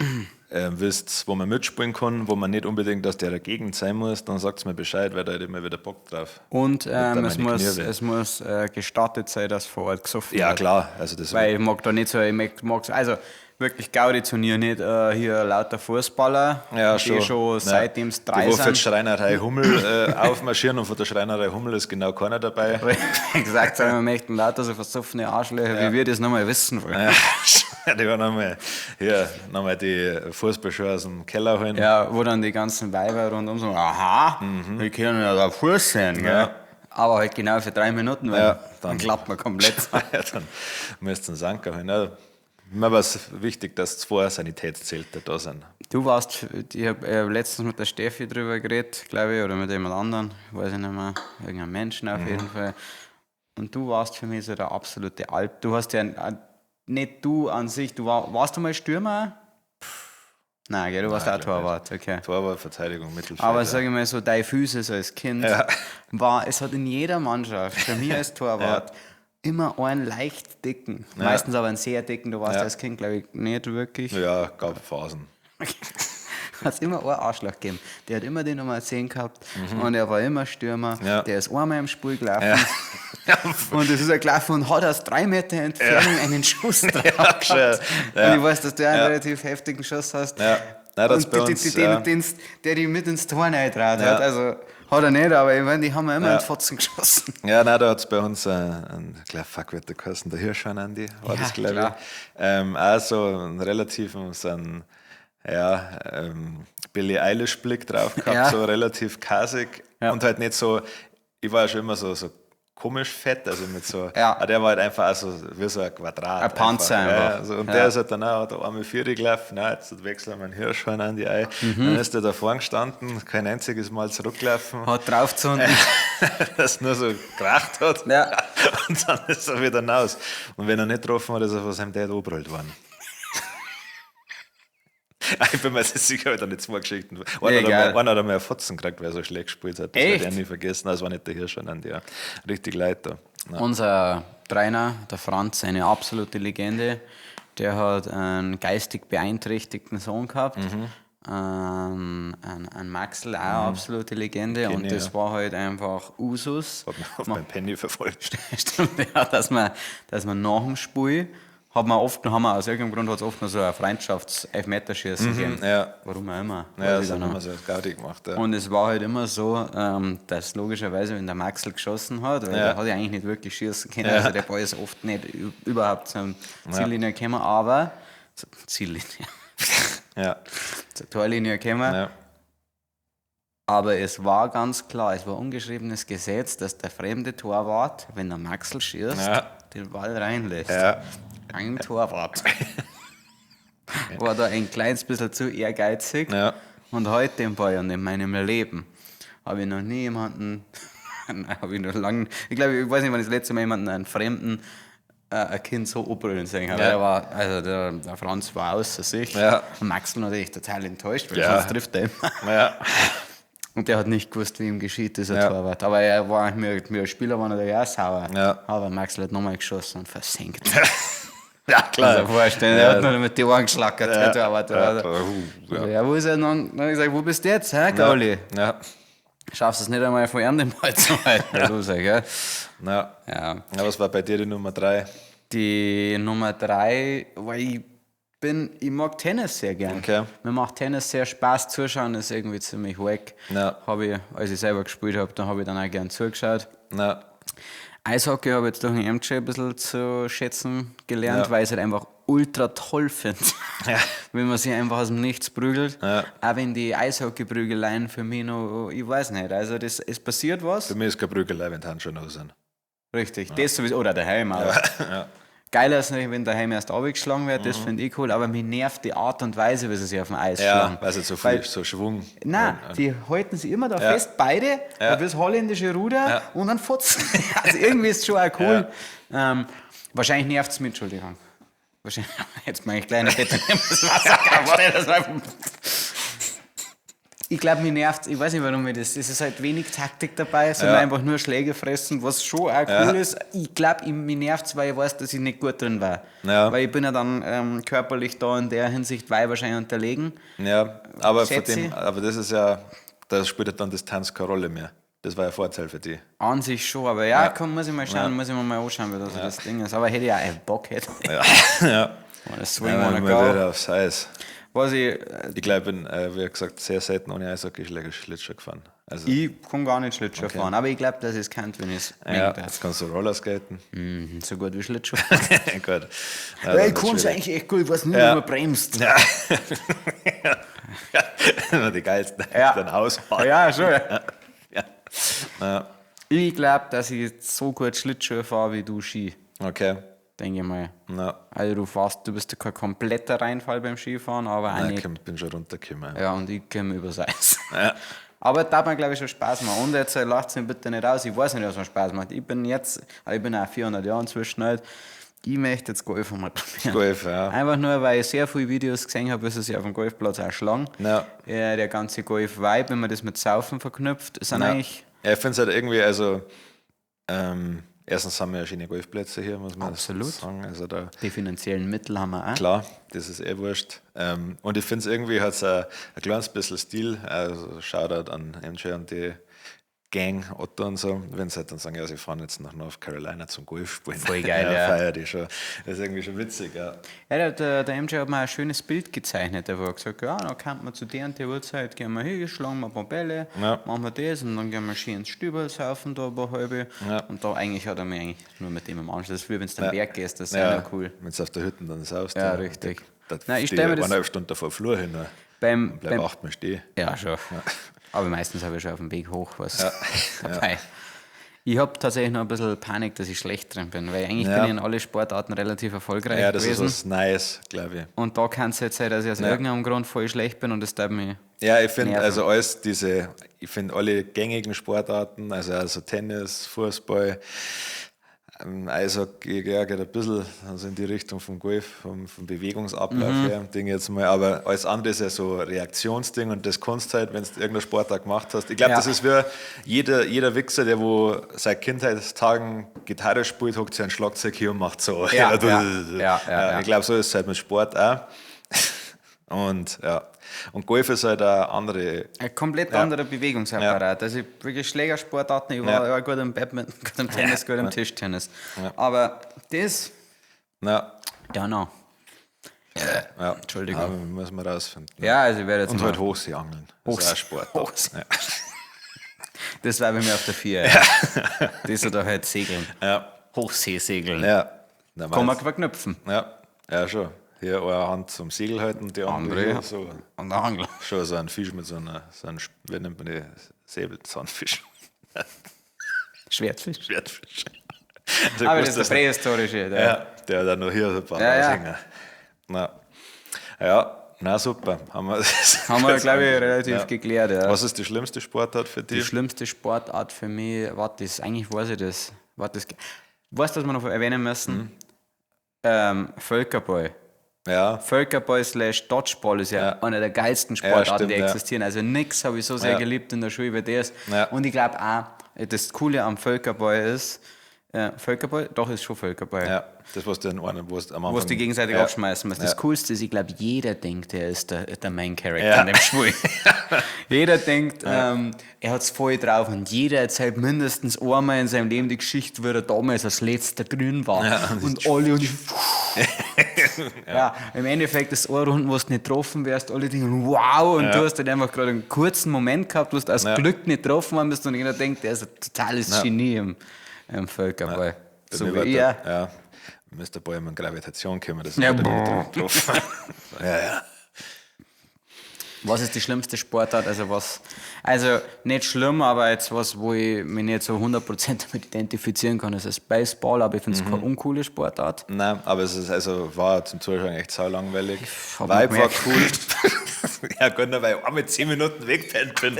wisst, wo man mitspielen kann, wo man nicht unbedingt aus der Gegend sein muss, dann sagt mir Bescheid, weil da hat immer wieder Bock drauf. Und es muss gestattet sein, dass vor Ort gesoffen wird. Ja, klar. Also das weil ich mag da nicht so, also wirklich Gaudi-Turnier nicht hier lauter Fußballer, die schon seitdem es 3 sind. Die wo für die Schreinerei Hummel aufmarschieren und von der Schreinerei Hummel ist genau keiner dabei. Gesagt, sagen wir möchten lauter so versoffene Arschlöcher, wie wir das nochmal wissen wollen. Ja, die werden nochmal die Fußballschuhe aus dem Keller holen. Ja, wo dann die ganzen Weiber rundum sagen, aha, wir können ja da Fuß sein, gell? Ja. Aber halt genau für 3 Minuten, weil dann klappt man komplett. Ja, dann müsst ihr einen Sanker holen. Ja. Mir war es wichtig, dass 2 Sanitätszelte da sind. Du warst, ich habe letztens mit der Steffi drüber geredet, glaube ich, oder mit jemand anderem, weiß ich nicht mehr, irgendein Menschen auf jeden Fall. Und du warst für mich so der absolute Alp. Du hast ja, nicht du an sich, warst du mal Stürmer? Nein, gell, du warst auch Torwart, okay. Torwart, Verteidigung, Mittelfeld. Aber sage ich mal so, deine Füße so als Kind, es hat in jeder Mannschaft, für mich als Torwart, immer einen leicht dicken, meistens aber einen sehr dicken, du warst als Kind, glaube ich, nicht wirklich. Ja, gab Phasen. Hat es immer einen Arschloch gegeben. Der hat immer die Nummer 10 gehabt und er war immer Stürmer. Ja. Der ist einmal im Spiel gelaufen und das ist er gelaufen und hat aus 3 Meter Entfernung einen Schuss drauf gehabt. Und ich weiß, dass du einen relativ heftigen Schuss hast. Ja. Nein, das und bei uns, der die mit ins Tor reintraut hat. Also hat er nicht, aber ich meine, die haben wir immer in die Fotzen geschossen. Ja, nein, da hat es bei uns fuck, wird der geheißen, der Hirschhahn Andi, war das, glaube ich. Auch so einen relativen, so einen, Billie Eilish-Blick drauf gehabt, so relativ kasig und halt nicht so, ich war ja schon immer so komisch fett, also mit so, der war halt einfach auch so wie so ein Quadrat. Ein Panzer einfach. Und der ist halt dann auch da einmal 4 gelaufen, jetzt wechseln wir einen Hirschhorn an die Ei. Dann ist der da vorne gestanden, kein einziges Mal zurückgelaufen. Hat draufgezogen. Das nur so geracht hat. Ja. Und dann ist er wieder raus. Und wenn er nicht getroffen hat, ist er von seinem Dad angebrüllt worden. Ich bin mir sicher, hat er nicht 2 Geschichten. Einer hat einmal einen Fotzen gekriegt, weil er so schlecht gespielt hat. Das werde ich nie vergessen. Das war nicht der Hirsch, sondern der richtig Leiter. Unser Trainer, der Franz, eine absolute Legende, der hat einen geistig beeinträchtigten Sohn gehabt. Ein Maxl, auch eine absolute Legende. Und das war halt einfach Usus. Hat man auf mein Penny verfolgt. Stimmt, ja, dass man nach dem Spiel haben wir aus irgendeinem Grund hat es oft noch so ein Freundschafts-Elfmeterschießen gegeben. Ja. Warum auch immer. Ja, das haben wir so als Gaudi gemacht. Ja. Und es war halt immer so, dass logischerweise, wenn der Maxl geschossen hat, weil der hat ja eigentlich nicht wirklich schießen können, also der Ball ist oft nicht überhaupt zur Ziellinie gekommen, aber zur Ziellinie. Zur Torlinie gekommen. Aber es war ganz klar, es war ungeschriebenes Gesetz, dass der fremde Torwart, wenn der Maxl schießt, den Ball reinlässt. Ein Torwart. War da ein kleines bisschen zu ehrgeizig. Und heute im Ball und in meinem Leben habe ich noch nie jemanden, ich glaube, ich weiß nicht, wann ich das letzte Mal jemanden, einen Fremden, ein Kind so anbrüllen sehen habe. Der Franz war außer sich. Und Maxl natürlich total enttäuscht, weil sonst trifft er immer. Und der hat nicht gewusst, wie ihm geschieht, dieser Torwart. Aber er war mir als Spieler war natürlich auch sauer. Aber Maxl hat nochmal geschossen und versenkt. Ja, klar. Also vorstellen, er hat nur mit die Ohren geschlackert. Wo ist er dann? Dann habe ich gesagt, wo bist du jetzt, Herr Gauli? Schaffst du es nicht einmal von ihm den Ball zu halten? Ja. Was war bei dir die Nummer 3? Die Nummer 3, weil ich mag Tennis sehr gern. Okay. Mir macht Tennis sehr Spaß, zuschauen ist irgendwie ziemlich wack. Habe ich, als ich selber gespielt habe, dann habe ich dann auch gern zugeschaut. Eishockey habe ich jetzt durch den MJ ein bisschen zu schätzen gelernt, weil ich es halt einfach ultra toll finde, wenn man sich einfach aus dem Nichts prügelt. Auch wenn die Eishockey-Prügeleien für mich noch, ich weiß nicht, also es passiert was. Für mich ist keine Prügelei, wenn die Handschuhe aus sind. Richtig, das sowieso, oder daheim auch. Geiler ist natürlich, wenn daheim erst abgeschlagen wird, das finde ich cool, aber mich nervt die Art und Weise, wie sie sich auf dem Eis schlagen. Weil sie so Schwung. Nein, die halten sich immer da fest, beide, wie das holländische Ruder und dann fotzen. Also irgendwie ist es schon auch cool. Wahrscheinlich nervt es mich, Entschuldigung. Jetzt mache ich kleine Bitte, das Wasser Ich glaube, mir nervt, ich weiß nicht, warum mir das ist halt wenig Taktik dabei, sondern einfach nur Schläge fressen, was schon auch cool ist. Ich glaube, mir nervt es, weil ich weiß, dass ich nicht gut drin war. Ja. Weil ich bin ja dann körperlich da in der Hinsicht wahrscheinlich unterlegen. Ja, aber Schätze. aber das ist ja, da spielt ja dann Distanz keine Rolle mehr. Das war ja ein Vorteil für die. An sich schon, aber ja, komm, muss ich mal schauen, muss ich mir mal anschauen, wie das Ding ist. Aber hätte ich auch Bock hätte. Ja, ja. Das Ja, Swing wanna mal go. wieder aufs Eis. Was ich glaube, ich bin, wie gesagt, sehr selten ohne Eishockey Schlittschuh gefahren. Also, Ich kann gar nicht Schlittschuh fahren, aber ich glaube, dass ich es kann, wenn ich es ja, jetzt kannst du Rollerskaten. so gut wie Schlittschuh. Gut. Ja, ich kann es eigentlich echt gut, ich weiß nicht, wie man bremst. Ja. Die geilsten dann ausfahren. Ja, schon. Ja. Ja. Ich glaube, dass ich so gut Schlittschuh fahre wie du Ski, Okay. denke ich mal. Ja. Also du bist kein kompletter Reinfall beim Skifahren, aber auch Nein, nicht. ich bin schon runtergekommen. Ja, und ich komme übers Eis. Ja. Aber da hat mir, glaube ich, schon Spaß machen. Und jetzt lasst es mich bitte nicht aus. Ich weiß nicht, was mir Spaß macht. Ich bin auch 400 Jahre inzwischen alt. Ich möchte jetzt Golf mal probieren. Golf, ja. Einfach nur, weil ich sehr viele Videos gesehen habe, wie sie sich auf dem Golfplatz auch schlagen. Ja. Der ganze Golf-Vibe, wenn man das mit Saufen verknüpft, ist dann eigentlich... Ja, ich finde es halt irgendwie, also, erstens haben wir ja schöne Golfplätze hier, muss man Absolut. sagen. Also da, Die finanziellen Mittel haben wir auch. klar, das ist wurscht. Und ich finde es irgendwie, hat es ein kleines bisschen Stil. Also Shoutout an MJ und die Gang, Otto und so. Wenn sie halt dann sagen, ja, sie fahren jetzt nach North Carolina zum Golf spielen. Voll geil, ja. Feier die schon. Das ist irgendwie schon witzig, ja. Ja, der MJ hat mir ein schönes Bild gezeichnet. Er hat gesagt, ja, dann kann man zu der und der Uhrzeit, gehen wir hin, schlagen wir ein paar Bälle, machen wir das und dann gehen wir schön ins Stübel, saufen da ein paar halbe. Ja. Und da eigentlich hat er mich eigentlich nur mit dem im Anschluss. Das ist wie wenn du am Berg gehst, das ist ja noch cool. Wenn du auf der Hütte dann saust. Ja, richtig. Da Nein, ich stehe stell mir das- 1,5 Stunden vor Flur hin. Beim, Bleib 8 Mal stehen. Ja, schon. Aber meistens habe ich schon auf dem Weg hoch was dabei. Ich habe tatsächlich noch ein bisschen Panik, dass ich schlecht drin bin, weil eigentlich bin ich in alle Sportarten relativ erfolgreich Ja, das gewesen. ist was Neues, glaube ich. Und da kann es jetzt sein, dass ich aus irgendeinem Grund voll schlecht bin und das darf mich. Ja, ich finde nerven. also ich finde alle gängigen Sportarten, also Tennis, Fußball, Eishockey, ja, geht ein bisschen also in die Richtung vom Golf, vom Bewegungsablauf her, Ding jetzt mal. Aber alles andere ist ja so ein Reaktionsding und das kannst du halt, wenn du irgendeine Sportart gemacht hast. Ich glaube, das ist wie jeder Wichser, der wo seit Kindheitstagen Gitarre spielt, hockt sich ein Schlagzeug hier und macht so. Ja. Ich glaube, so ist es halt mit Sport auch. Und ja. Und Golf ist halt eine andere. Ein komplett anderer Bewegungsapparat. Also wirklich Schlägersportarten, ich war ja gut im Badminton, gut im Tennis, gut im Tischtennis. Aber das, Ja, no. ja. Entschuldigung. Aber müssen wir rausfinden. Ja, also ich werde jetzt Und mal, halt Hochseeangeln. Das ist auch ein Sport. Hochsee- Ja. das war bei mir auf der 4. Das oder halt Segeln. Ja. Hochseesegeln. Ja. Kann man verknüpfen. Ja, schon. Hier eine Hand zum Segel halten, die andere hier so. Und der Angler. Schon so ein Fisch mit so einem wie nennt man die Säbelzahnfisch? Schwertfisch. Schwertfisch. Aber das ist der prähistorische. Ja, der hat auch noch hier so ein paar raushängen. Na super. Haben wir Glaube ich, relativ geklärt. Ja. Was ist die schlimmste Sportart für Die dich? schlimmste Sportart für mich, eigentlich weiß ich das. Weißt du, was wir noch erwähnen müssen? Völkerball. Ja. Völkerball / Dodgeball ist ja eine der geilsten Sportarten, stimmt, die ja. existieren. Also nix habe ich so sehr geliebt in der Schule wie das. Ja. Und ich glaube auch, das Coole am Völkerball ist, Völkerball? Doch, ist schon Völkerball. Ja, das was du am Anfang. Wo es die gegenseitig abschmeißen müssen. Das Coolste ist, ich glaube, jeder denkt, er ist der Main Character in dem Spiel. Jeder denkt, er hat es voll drauf und jeder erzählt mindestens einmal in seinem Leben die Geschichte, wie er damals als letzter drin war. Und alle und im Endeffekt ist es eine Runde, wo du nicht getroffen wärst, alle denken, wow, und du hast dann einfach gerade einen kurzen Moment gehabt, wo du aus Glück nicht getroffen bist und jeder denkt, der ist ein totales Genie im Völkerball. So wie ich. Ja, Mr. Ball mit Gravitation kommen, das ist Ja, nicht drauf. Ja. Was ist die schlimmste Sportart? Also nicht schlimm, aber jetzt was, wo ich mich nicht so 100% damit identifizieren kann, ist das Baseball, aber ich finde es keine uncoole Sportart. Nein, aber es ist war zum Zuschauen echt sau langweilig. hab Vibe war gemerkt. cool. Ja, gut, weil ich auch mit 10 Minuten weggepennt bin.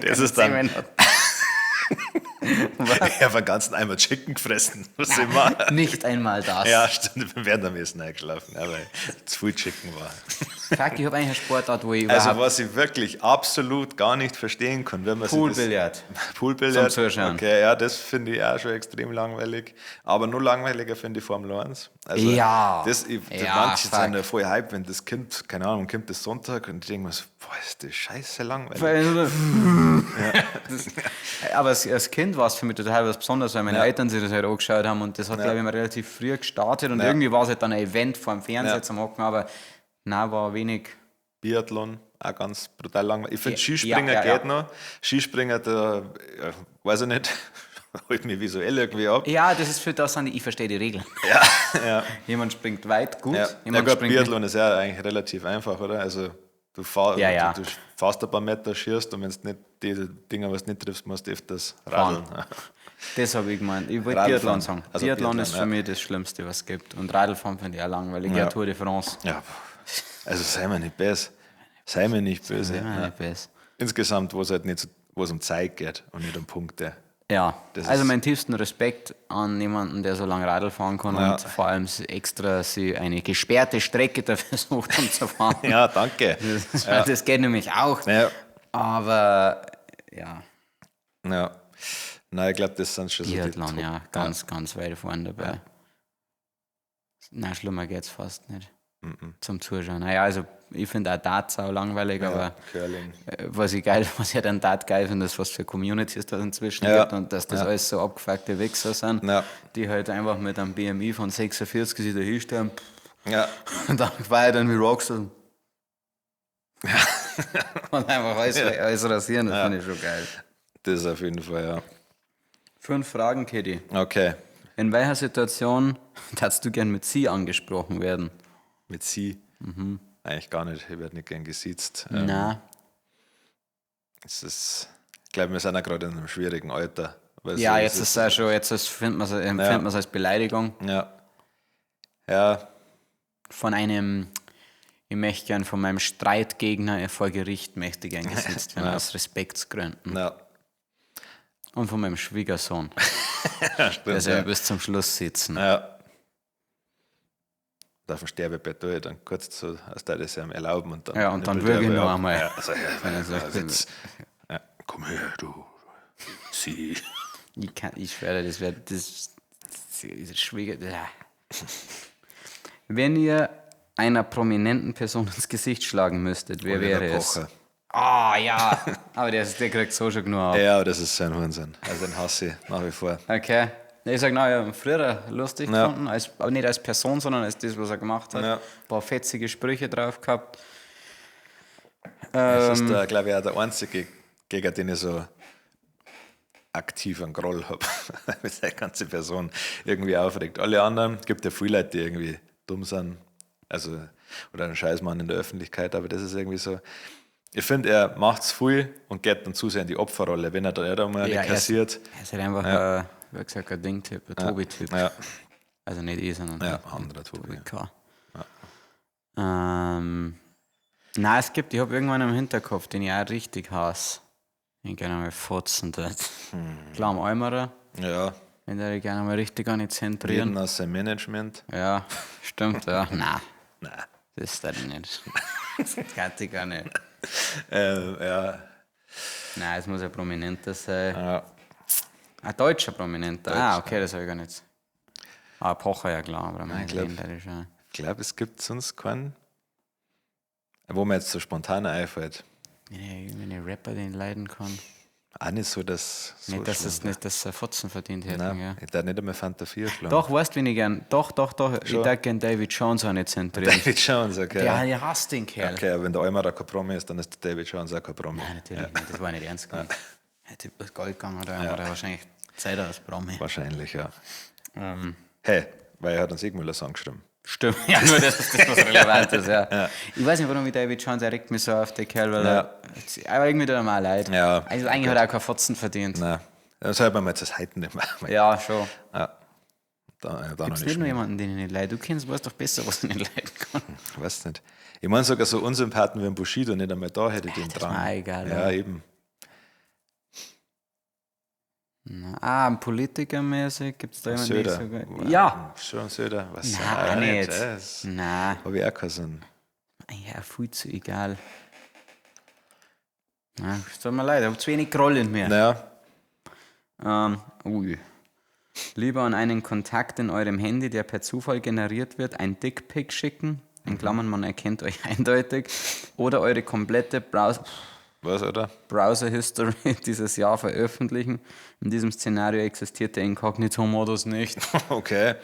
Das ist dann. Ich habe einen ganzen Eimer Chicken gefressen. Was ich mache. Nicht einmal das. Ja, stimmt. Wir werden am besten eingeschlafen, weil zu viel Chicken war. Fuck, ich habe eigentlich eine Sportart, wo ich Also was ich wirklich absolut gar nicht verstehen kann, wenn man Poolbillard. Poolbillard. Zum Zuschauen. Okay, ja, das finde ich auch schon extrem langweilig. Aber nur langweiliger finde ich Formel 1. Also Ja. Manche sind ja voll hype, wenn das Kind, keine Ahnung, kommt das Sonntag und ich denke mir so, boah, ist das scheiße langweilig. Aber als Kind war es für mich total was Besonderes, weil meine Eltern sich das halt angeschaut haben und das hat, glaube ich, mal relativ früh gestartet und irgendwie war es halt dann ein Event vor dem Fernseher zum Hocken, aber nein, war wenig. Biathlon, auch ganz brutal langweilig. Ich finde, Skispringen geht noch. Skispringen, da weiß ich nicht, holt mich visuell irgendwie ab. Ja, das ist für das, ich verstehe die Regeln. Ja. Jemand springt weit, gut. Ja, gut, Biathlon ist ja eigentlich relativ einfach, oder? Also du fährst ein paar Meter, schierst und wenn du nicht die Dinger, was du nicht triffst, musst du öfters radeln. Das habe ich gemeint. Ich wollte Biathlon sagen. Also Biathlon ist für mich das Schlimmste, was es gibt. Und Radlfahren finde ich auch langweilig. Ja, Tour de France. Ja, also sei mir nicht böse. Sei mir nicht böse. Insgesamt, wo es um Zeit geht und nicht um Punkte. Ja, also meinen tiefsten Respekt an jemanden, der so lange Radl fahren kann und vor allem extra sie eine gesperrte Strecke dafür sucht, um zu fahren. Ja, danke. Das geht nämlich auch. Ja. Aber ja. Ja. Nein, ich glaube, das sind schon Biathlon, so die ganz weit vorne dabei. Ja. Nein, schlimmer geht es fast nicht. Zum Zuschauen. Naja, also ich finde auch Dart sau langweilig, aber Curling. Was ich an Dart geil finde, ist, was für Communities da inzwischen gibt und dass das alles so abgefuckte Wichser sind, die halt einfach mit einem BMI von 46 sich da hinstellen und dann feiern wie Rockstar. Und einfach alles rasieren, das finde ich schon geil. Das ist auf jeden Fall, ja. 5 Fragen, Kitty. Okay. In welcher Situation darfst du gern mit Sie angesprochen werden? Mit Sie? Eigentlich gar nicht. Ich werde nicht gern gesiezt. Nein. Ich glaube, wir sind ja gerade in einem schwierigen Alter. Ja, so jetzt ist es auch schon, empfindet man es als Beleidigung. Ja. Von einem, ich möchte gern von meinem Streitgegner vor Gericht möchte gern gesiezt werden, aus Respektsgründen. Ja. Und von meinem Schwiegersohn. Stimmt, der soll bis zum Schluss sitzen. Ja. Auf dem Sterbebett tue ich dann kurz so, als da das ihm erlauben und dann. Ja, und dann würge ich noch einmal. Ja, komm her, du. Sie. Ich schwöre, das wäre das Schwieger. Wenn ihr einer prominenten Person ins Gesicht schlagen müsstet, wer wäre es? Ja, aber der kriegt so schon genug ab. Ja, aber das ist sein Wahnsinn. Also den hasse ich nach wie vor. Okay. Ich sage, ich habe früher lustig gefunden, aber nicht als Person, sondern als das, was er gemacht hat. Ein paar fetzige Sprüche drauf gehabt. Das ist, glaube ich, auch der einzige, gegen den ich so aktiv einen Groll habe, weil seine ganze Person irgendwie aufregt. Alle anderen, gibt ja viele Leute, die irgendwie dumm sind, also oder ein Scheißmann in der Öffentlichkeit, aber das ist irgendwie so. Ich finde, er macht es viel und geht dann zu sehr in die Opferrolle, wenn er da mal eine kassiert. Er ist halt einfach, wie gesagt, ein Ding-Typ, ein Tobi-Typ. Ja. Also nicht ich, sondern ein anderer Tobi. K. Nein, ich habe irgendwann im Hinterkopf, den ich auch richtig hasse. Den gerne mal fotzen dort. Klar, am Eimerer. Ja. Den würde ich gerne mal richtig an die zentrieren. Reden aus seinem Management. Ja, stimmt, ja. Nein. Nein. Das ist das nicht. Das kann ich gar nicht. Ja. Nein, es muss ein Prominenter sein. Ja. Ein deutscher Prominenter. Okay, das habe ich gar nicht. Pocher, ja klar, aber ich glaube, es gibt sonst keinen, wo mir jetzt so spontan einfällt. Wenn ich Rapper den leiden kann. Auch nicht so, dass... Nicht, dass er Fotzen verdient hätte. Nein, ja. ich darf nicht einmal Fanta 4 schlagen. Doch, weißt du, wen ich gern... Doch. Schon. Ich darf gerne David Jones auch nicht zentrieren. David Jones, okay. Ja, ich hasse den Kerl. Okay, aber wenn der Eimerer kein Promi ist, dann ist der David Jones auch kein Promi. Nein, natürlich nicht. Das war nicht ernst gemeint. Hätte das Gold gegangen oder wahrscheinlich Zeit als Promi. Wahrscheinlich, ja. Hey, weil er hat einen Siegmüller-Song geschrieben. Stimmt, ja, nur das ist das, was relevant ist, ja. Ich weiß nicht, warum ich David Jones, er regt mich so auf, der Kerl, weil er irgendwie tut er mal leid. Ja. Also eigentlich hat er auch keinen Fotzen verdient. Nein, das hört man jetzt das Heiten nicht mehr. Ja, schon. Ja. Gibt es nicht nur jemanden, den ich nicht leid? Du weißt doch besser, was ich nicht leiden kann. Ich weiß nicht. Ich meine sogar so Unsympathen wie ein Bushido nicht einmal da hätte den dran. Das ist mir egal. Ja, eben. Politikermäßig gibt es da jemanden, Söder. sogar. Ja! Schon Söder. Was Nein, nicht. Das Nein. habe ich auch keinen Sinn. Ja, viel zu egal. Ja, es tut mir leid, ich habe zu wenig Rollen mehr. Naja, Lieber an einen Kontakt in eurem Handy, der per Zufall generiert wird, ein Dickpic schicken, in Klammern, man erkennt euch eindeutig, oder eure komplette was, oder? Browser-History dieses Jahr veröffentlichen. In diesem Szenario existiert der Inkognito-Modus nicht. Okay.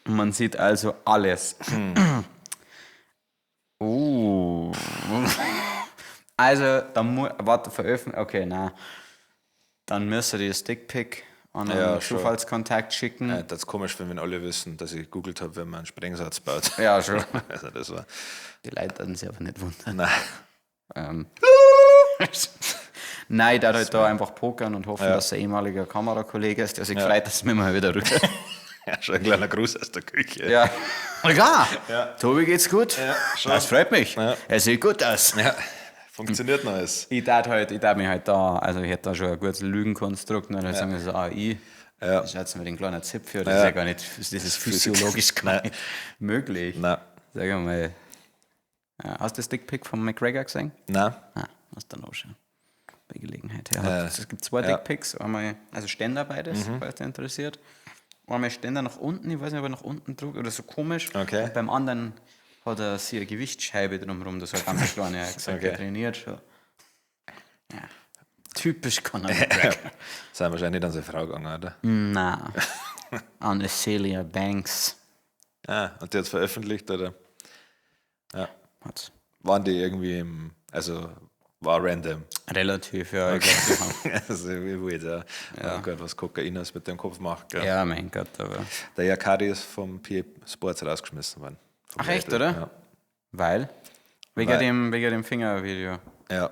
Man sieht also alles. Also, dann veröffentlichen. Okay, dann müsst ihr das Dickpic an einen Zufallskontakt schicken. Ja, das ist komisch, wenn alle wissen, dass ich gegoogelt habe, wenn man einen Sprengsatz baut. Ja, schon. Also das war. Die Leute werden sich aber nicht wundern. Nein. Nein, der halt da einfach pokern und hoffen, dass er ehemaliger Kamerakollege ist, der sich freut, dass wir mal wieder rüber. Ja, schon ein kleiner Gruß aus der Küche. Ja. Ja. Tobi geht's gut? Ja, schon. Das freut mich. Ja. Er sieht gut aus. Ja, funktioniert noch alles. Ich darf mich halt da, also ich hätte da schon ein gutes Lügenkonstrukt, und dann sagen wir so AI. Ja. Ich jetzt mit den kleinen Zipfel, das ist ja gar nicht, das ist physiologisch gar nicht möglich. Nein. Sag mal, hast du das Dickpic von McGregor gesehen? Nein. Hast du dann auch schon bei Gelegenheit. Es gibt zwei Dickpics, einmal, also Ständer beides, falls dich interessiert. Einmal Ständer nach unten, ich weiß nicht, ob er nach unten trug oder so komisch. Okay. Und beim anderen hat er sich eine Gewichtsscheibe drumherum, das war ganz klein, er hat gesagt, er trainiert schon. Ja. Typisch Conor McGregor. Sind wahrscheinlich nicht an seine Frau gegangen, oder? Nein. An Celia Banks. Und die hat es veröffentlicht, oder? Ja. Hat's. Waren die irgendwie war random? Relativ, ja. Okay. Ich glaub, die haben. Also wie wild, ja. Oh Gott, was Kokain aus mit dem Kopf macht, gell? Ja, mein Gott, aber. Der Yakari ist vom PA Sports rausgeschmissen worden. Ach echt, oder? Ja. Weil? Wegen dem Fingervideo. Ja.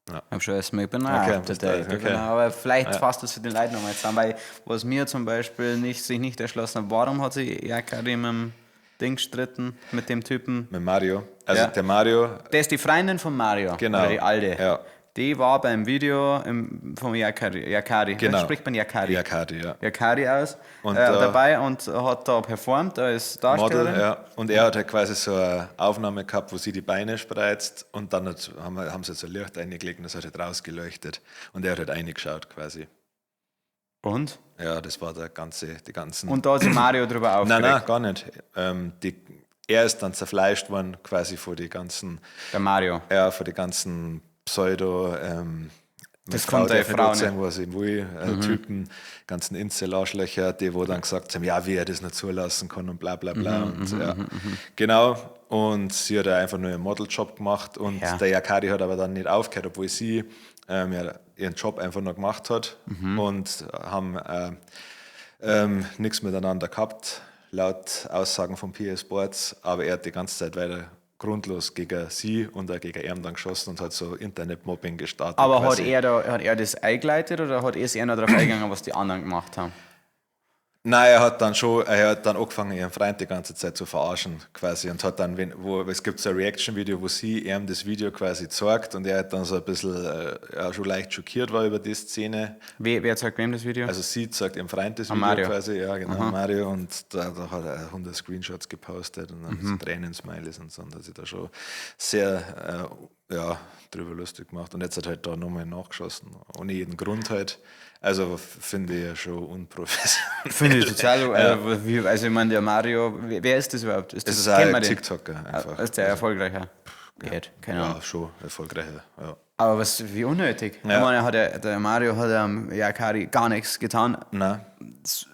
Ich habe schon erstmal aber vielleicht fasst das für den Leuten nochmal zusammen, weil was mir zum Beispiel sich nicht erschlossen hat, warum hat sich Yakari mit dem Ding gestritten, mit dem Typen? Mit Mario. Also der Mario. Der ist die Freundin von Mario. Genau. Oder die alte. Ja. Die war beim Video vom Yakari. Genau. Spricht man Yakari? Yakari, ja. Yakari aus. Und, dabei und hat da performt, da ist Darstellerin. Model, ja. Und er hat halt quasi so eine Aufnahme gehabt, wo sie die Beine spreizt und dann haben sie so ein Licht reingelegt und das hat halt rausgeleuchtet. Und er hat halt reingeschaut quasi. Und? Ja, das war die ganzen... Und da hat sich Mario drüber aufgeregt? Nein, gar nicht. Er ist dann zerfleischt worden quasi vor die ganzen... Der Mario? Ja, vor die ganzen Pseudo... das konnte eine Frau nicht. Was ich will, Typen, ganzen Incel-Arschlöcher, die wo dann gesagt haben, ja, wie er das nicht zulassen kann und bla bla bla. Genau, und sie hat einfach nur ihren Modeljob gemacht und der Yakari hat aber dann nicht aufgehört, obwohl sie ihren Job einfach noch gemacht hat und haben nichts miteinander gehabt, laut Aussagen von PA Sports, aber er hat die ganze Zeit weiter grundlos gegen sie und auch gegen ihn dann geschossen und hat so Internetmobbing gestartet. Aber hat er das eingeleitet oder hat er sich eher noch darauf eingegangen, was die anderen gemacht haben? Nein, er hat dann angefangen, ihren Freund die ganze Zeit zu verarschen quasi und hat dann, es gibt so ein Reaction-Video, wo sie ihm das Video quasi zeigt und er hat dann so ein bisschen schon leicht schockiert war über die Szene. Wer zeigt wem das Video? Also sie zeigt ihrem Freund das Video Mario. quasi, ja genau, Mario, und da hat er 100 Screenshots gepostet und dann so Tränen-Smileys und so, und hat sich da schon sehr drüber lustig gemacht und jetzt hat halt da nochmal nachgeschossen, ohne jeden Grund halt. Also finde ich ja schon unprofessionell. Finde ich total. Also ich meine, der Mario, wer ist das überhaupt? Das ist ein TikToker einfach. Ist der erfolgreicher? Keine Ahnung. Ja, schon erfolgreicher. Ja. Aber wie unnötig. Ja. Ich meine, der Mario hat am Yakari gar nichts getan. Nein.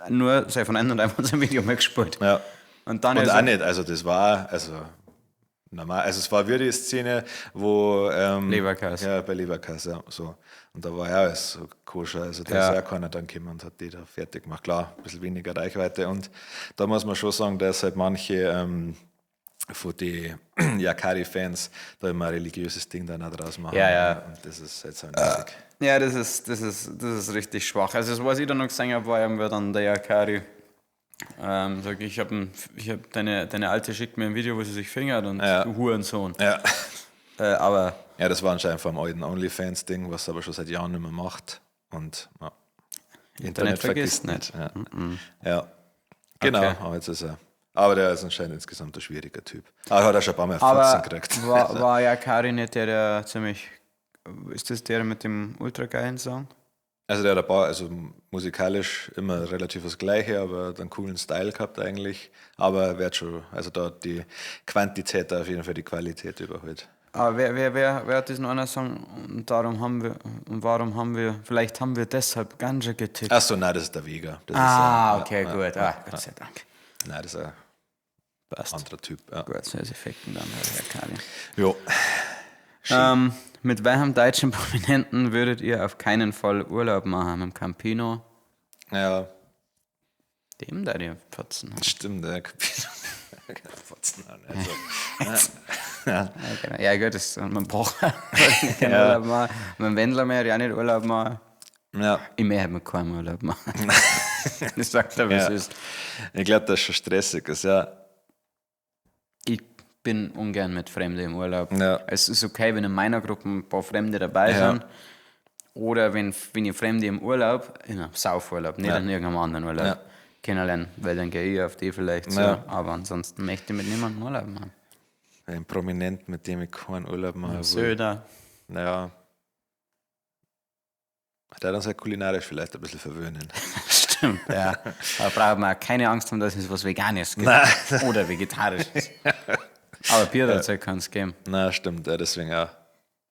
Nur sein Freund und einfach sein Video mitgespielt. Ja. Und dann auch nicht, also das war, normal, also es war wieder die Szene, wo Leberkäse. Ja, bei Leberkäse, ja, so. Und da war ja alles so koscher, also da ist ja keiner dann gekommen und hat die da fertig gemacht. Klar, ein bisschen weniger Reichweite und da muss man schon sagen, dass halt manche von den Yakari-Fans da immer ein religiöses Ding dann auch draus machen. Ja. Und das ist jetzt halt nötig. Ja, das ist richtig schwach. Also das, was ich dann noch gesehen habe, war irgendwie dann der Yakari. Ich hab deine Alte schickt mir ein Video, wo sie sich fingert und du Hurensohn. Ja. Aber ja, das war anscheinend vom alten OnlyFans-Ding, was er aber schon seit Jahren nicht mehr macht. Und Internet vergisst nicht. Ja, ja. Genau, Okay. aber jetzt ist er. Aber der ist anscheinend insgesamt ein schwieriger Typ. Aber er hat auch schon ein paar Mal Fotzen gekriegt. War ja Kari nicht der ziemlich. Ist das der mit dem ultra geilen Song? Also der hat ein paar, also musikalisch immer relativ das Gleiche, aber hat einen coolen Style gehabt eigentlich. Aber er wird schon, also da hat die Quantität auf jeden Fall die Qualität überholt. Aber wer hat diesen einen Song und warum haben wir, vielleicht haben wir deshalb Ganja getippt. Achso, nein, das ist der Vega. Das Okay, gut. Gott sei Dank. Nein, das ist ein Passt. anderer Typ. Ja. Gut, so ist Effekten dann, Herr Kari. Jo. Mit welchem deutschen Prominenten würdet ihr auf keinen Fall Urlaub machen? Mit dem Campino? Ja, Dem da die Pfotzen. stimmt, der Fotzen an. Also, Ja, gut, das man braucht keinen Urlaub machen. Mit dem Wendler mehr ja nicht Urlaub machen. ja. Ich mehr mit keinem Urlaub machen. Das sagt er, wie es ist. Ich glaube, das ist schon stressig. Ist, ja. Ich bin ungern mit Fremden im Urlaub. Ja. Es ist okay, wenn in meiner Gruppe ein paar Fremde dabei sind. Oder wenn ich Fremde im Urlaub, in einem Saufurlaub, nicht in irgendeinem anderen Urlaub, kennenlernen, weil dann gehe ich auf die vielleicht so. Aber ansonsten möchte ich mit niemandem Urlaub machen. Ein Prominent, mit dem ich keinen Urlaub mache. Söder. Naja. Der dann sehr kulinarisch vielleicht ein bisschen verwöhnen. Stimmt, ja. Da braucht man auch keine Angst haben, dass es was Veganes gibt. Oder Vegetarisches. Aber Bier dazu kann es geben. Na, stimmt, ja, deswegen auch.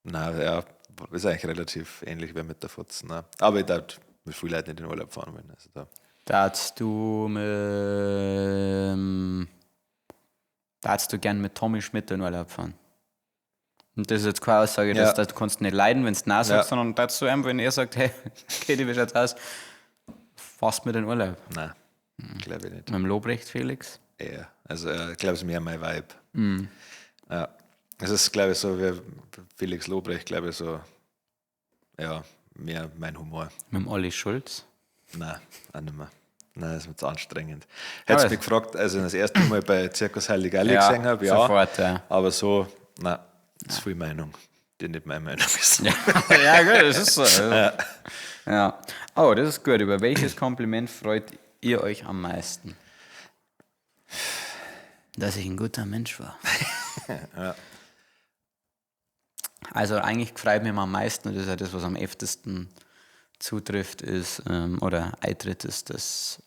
Na, ja, ist eigentlich relativ ähnlich wie mit der Fotzen. Ne? Aber ich darf mit vielen Leuten nicht in den Urlaub fahren wollen. Also da. Darfst du gern mit Tommy Schmidt in Urlaub fahren? Und das ist jetzt keine Aussage, dass du kannst nicht leiden, wenn du Nein sagst, sondern darfst du ihm, wenn er sagt, hey, Katie, wie schaut's aus? Fast mit in Urlaub. Nein, glaube ich nicht. Mit dem Lobrecht Felix? Eher. Also ich glaube, es ist mehr mein Vibe. Ja. Es ist, glaube ich, so wie Felix Lobrecht, glaube ich, so, ja, mehr mein Humor. Mit dem Olli Schulz? Nein, auch nicht mehr. Nein, das ist mir zu anstrengend. Hättest du mich gefragt, als ich das erste Mal bei Zirkus Halligalli gesehen habe, ja. Sofort, ja. Aber so, nein, das ist viel Meinung, die nicht meine Meinung ist. Ja, gut, das ist so. Ja. Oh, das ist gut. Über welches Kompliment freut ihr euch am meisten? Dass ich ein guter Mensch war. Also eigentlich freut mich am meisten, und das ist ja das, was am öftesten zutrifft, ist, oder eintritt, ist, dass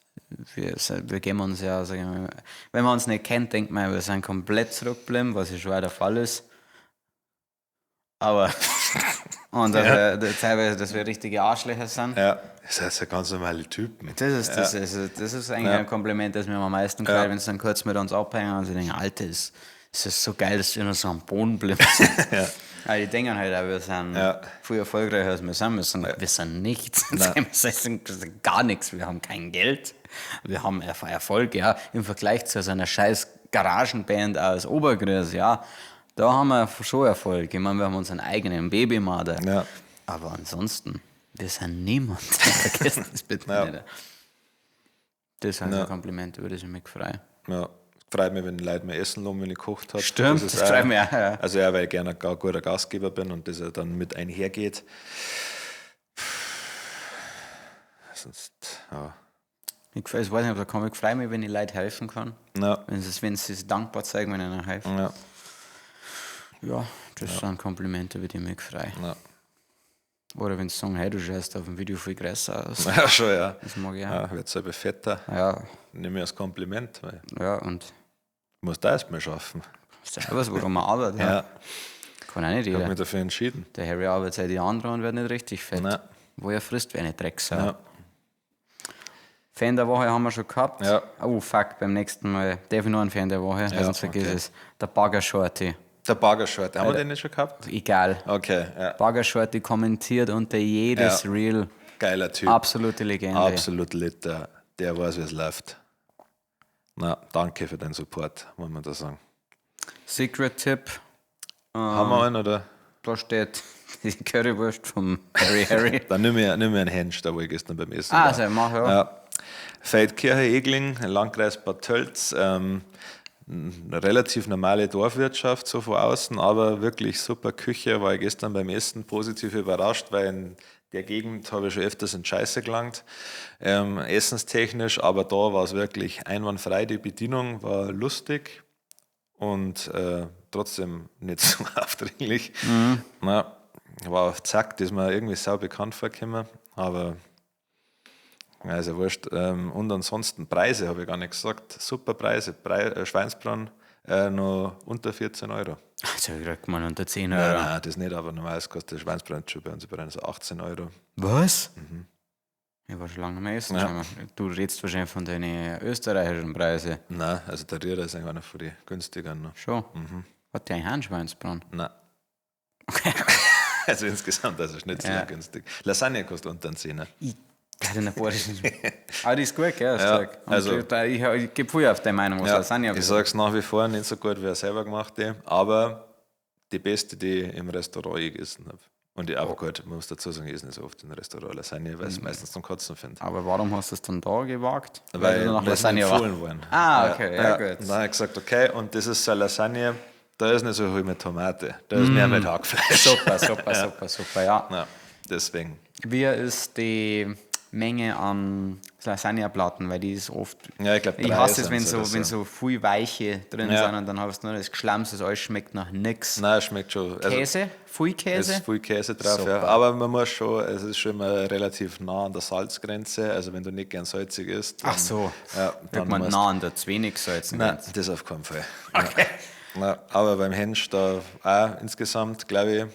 wir geben uns ja, sagen wir, wenn man uns nicht kennt, denkt man, wir sind komplett zurückgeblieben, was ja schon auch der Fall ist. Aber, und teilweise, dass wir richtige Arschlöcher sind. Ja, das heißt ja ganz normale Typen. Das ist eigentlich ein Kompliment, das mir am meisten gefällt, wenn sie dann kurz mit uns abhängen und sie denken, Alter, es ist so geil, dass wir noch so am Boden bleiben. Aber die denken halt auch, wir sind viel erfolgreicher als wir sind. Wir sind nichts. Wir sind gar nichts. Wir haben kein Geld. Wir haben Erfolg, ja. Im Vergleich zu so einer scheiß Garagenband aus Obergröß, ja. Da haben wir schon Erfolg. Ich meine, wir haben unseren eigenen Babymarder. Ja. Aber ansonsten, wir sind niemand. Vergessen das bitte nicht. Das ist halt ein Kompliment, über das ich mich freue. Ja. Freut mich, wenn die Leute mir Essen lassen, wenn ich gekocht habe. Stimmt, das freut mich auch. Ja. Also ja, weil ich gerne ein guter Gastgeber bin und das ja dann mit einhergeht. Sonst, ja. Ich weiß nicht, aber da kann ich freuen mich, wenn ich Leuten helfen kann. Ja. Wenn sie sich dankbar zeigen, wenn ich ihnen helfe. Ja. Ja, das sind Komplimente, über die ich mich freue. Ja. Oder wenn sie sagen, hey, du schaust auf dem Video viel größer aus. Ja, schon, ja. Das mag ich auch. Ja, wird selber fetter. Ja. Nehme ich als Kompliment, weil Ja, und ich muss das erstmal schaffen. das ist ja was, worum man arbeitet. Ja. Kann auch nicht Ich habe jeder. mich dafür entschieden. Der Harry arbeitet seit Jahren dran und wird nicht richtig fett. Nein. Wo er frisst, wäre nicht Drecksau. Ja. Fan der Woche haben wir schon gehabt. Ja. Oh fuck, beim nächsten Mal darf ich noch einen Fan der Woche, sonst vergiss okay. es. Der Bagger Shorty. Der Bagger-Short, haben wir den nicht schon gehabt? Egal. Okay, ja. Bagger Shorty kommentiert unter jedes Reel. Geiler Typ. Absolute Legende. Absolut lit, der weiß, wie es läuft. Na, danke für den Support, muss man da sagen. Secret-Tipp. Haben wir einen, oder? Da steht die Currywurst vom Harry. Dann nimm mir einen Hensch, da wo ich gestern beim Essen Ah, war. so, mach ja. Ja. Veitskirche Egling, Landkreis Bad Tölz. Eine relativ normale Dorfwirtschaft, so von außen, aber wirklich super Küche. War ich gestern beim Essen positiv überrascht, weil in der Gegend habe ich schon öfters in Scheiße gelangt, essenstechnisch, aber da war es wirklich einwandfrei. Die Bedienung war lustig und trotzdem nicht so aufdringlich. Na, war auf Zack, das ist mir irgendwie sau bekannt vorgekommen, aber also wurscht. Und ansonsten Preise habe ich gar nicht gesagt. Super Preise. Schweinsbraten noch unter 14 Euro. Also kriegt man unter 10 Euro. Nein, das nicht, aber normalerweise kostet der Schweinsbraten schon bei uns bei so 18 Euro. Was? Ich war schon lange nicht mehr essen. Ja. Du redest wahrscheinlich von den österreichischen Preisen. Nein, also der Rührer ist eigentlich einer von den günstigeren noch. Schon? Hat der einen Handschweinsbraten? Nein. Okay. Also insgesamt, also Schnitzel Ja. günstig. Lasagne kostet unter einen Zehner. Ich kann den Aber die ist gut, gell? Ja, Ja, also- ich gebe viel auf deine Meinung, was Lasagne ich sage es nach wie vor nicht so gut wie eine selber gemachte, aber die beste, die ich im Restaurant je gegessen habe. Und ich auch gut, man muss dazu sagen, ich esse nicht so oft in Restaurant Lasagne, weil ich es meistens zum Kotzen finde. Aber warum hast du es dann da gewagt? Weil du nach wir es mir Lasagne empfohlen worden. Ah, okay, ja, gut. Dann habe ich gesagt, okay, und das ist so eine Lasagne, da ist nicht so viel mit Tomate, da ist mehr mit Hackfleisch. Super, ja. Ja, deswegen. Wie ist die Menge an Lasagneplatten? Weil die ist oft. Ja, ich glaube, Ich hasse es, wenn so viel Weiche drin Ja. sind und dann hast du nur das Geschlamms, das alles schmeckt nach nix. Nein, es schmeckt schon. Also, Käse? Viel es Käse? ist viel Käse drauf, Super. ja. Aber man muss schon, es ist schon mal relativ nah an der Salzgrenze. Also wenn du nicht gern salzig isst, Ach so. ja, Wird man nah an der zu wenig salzen. Nein, das auf keinen Fall. Okay. Ja, aber beim Hensch da auch insgesamt, glaube ich,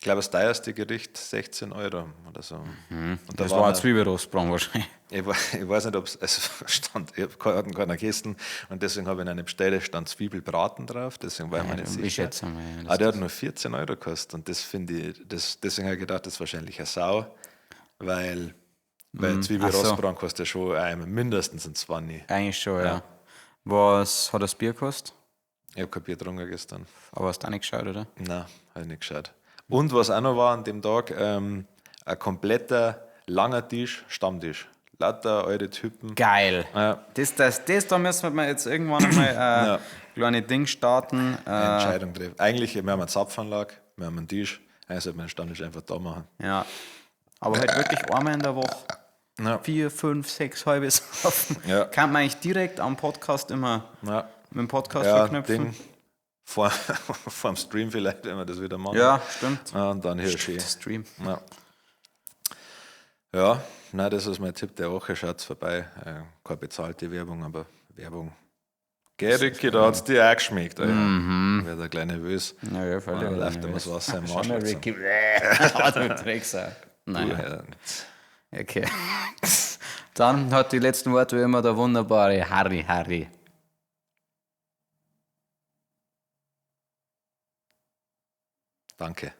das teuerste Gericht 16 Euro oder so. Und da Das war ein waren- Zwiebelrostbraten wahrscheinlich. ich weiß nicht, ob es stand, ich habe keiner gegessen und deswegen habe ich in einer Bestellung stand Zwiebelbraten drauf, deswegen war ich mir nicht Ich sicher. schätze mal. Aber der hat nur 14 Euro gekostet und das finde ich, deswegen habe ich gedacht, das ist wahrscheinlich eine Sau, weil Zwiebelrostbraten kostet ja schon einmal mindestens ein 20. Eigentlich schon, ja. Was hat das Bier gekostet? Ich habe kein Bier getrunken gestern. Aber hast du auch nicht geschaut, oder? Nein, habe ich nicht geschaut. Und was auch noch war an dem Tag, ein kompletter langer Tisch, Stammtisch. Lauter alte Typen. Geil. Ja. Da müssen wir jetzt irgendwann einmal Ja. kleine Ding starten. Eine Entscheidung treffen. Eigentlich, wir haben eine Zapfanlage, wir haben einen Tisch. Eigentlich sollte man den Stammtisch einfach da machen. Ja. Aber halt wirklich einmal in der Woche. Ja. 4, 5, 6 halbe Saufen. Ja. Kann man eigentlich direkt am Podcast immer Ja, mit dem Podcast ja verknüpfen. Ding. Vor dem Stream vielleicht, wenn wir das wieder machen. Ja, stimmt. Ja, und dann hier schön. Stream. Ja, nein, das ist mein Tipp der Woche. Schaut vorbei. Keine bezahlte Werbung, aber Werbung. Gell, Ricky, da hat es dir auch geschmeckt. Alter. Wird ein kleiner nervös. Ja, ja, völlig. Dann läuft ihm das Wasser im Arsch. Schau mal, Ricky. Du Drecksau. Naja, Ja. okay. Dann hat die letzten Worte wie immer der wunderbare Harry. Danke.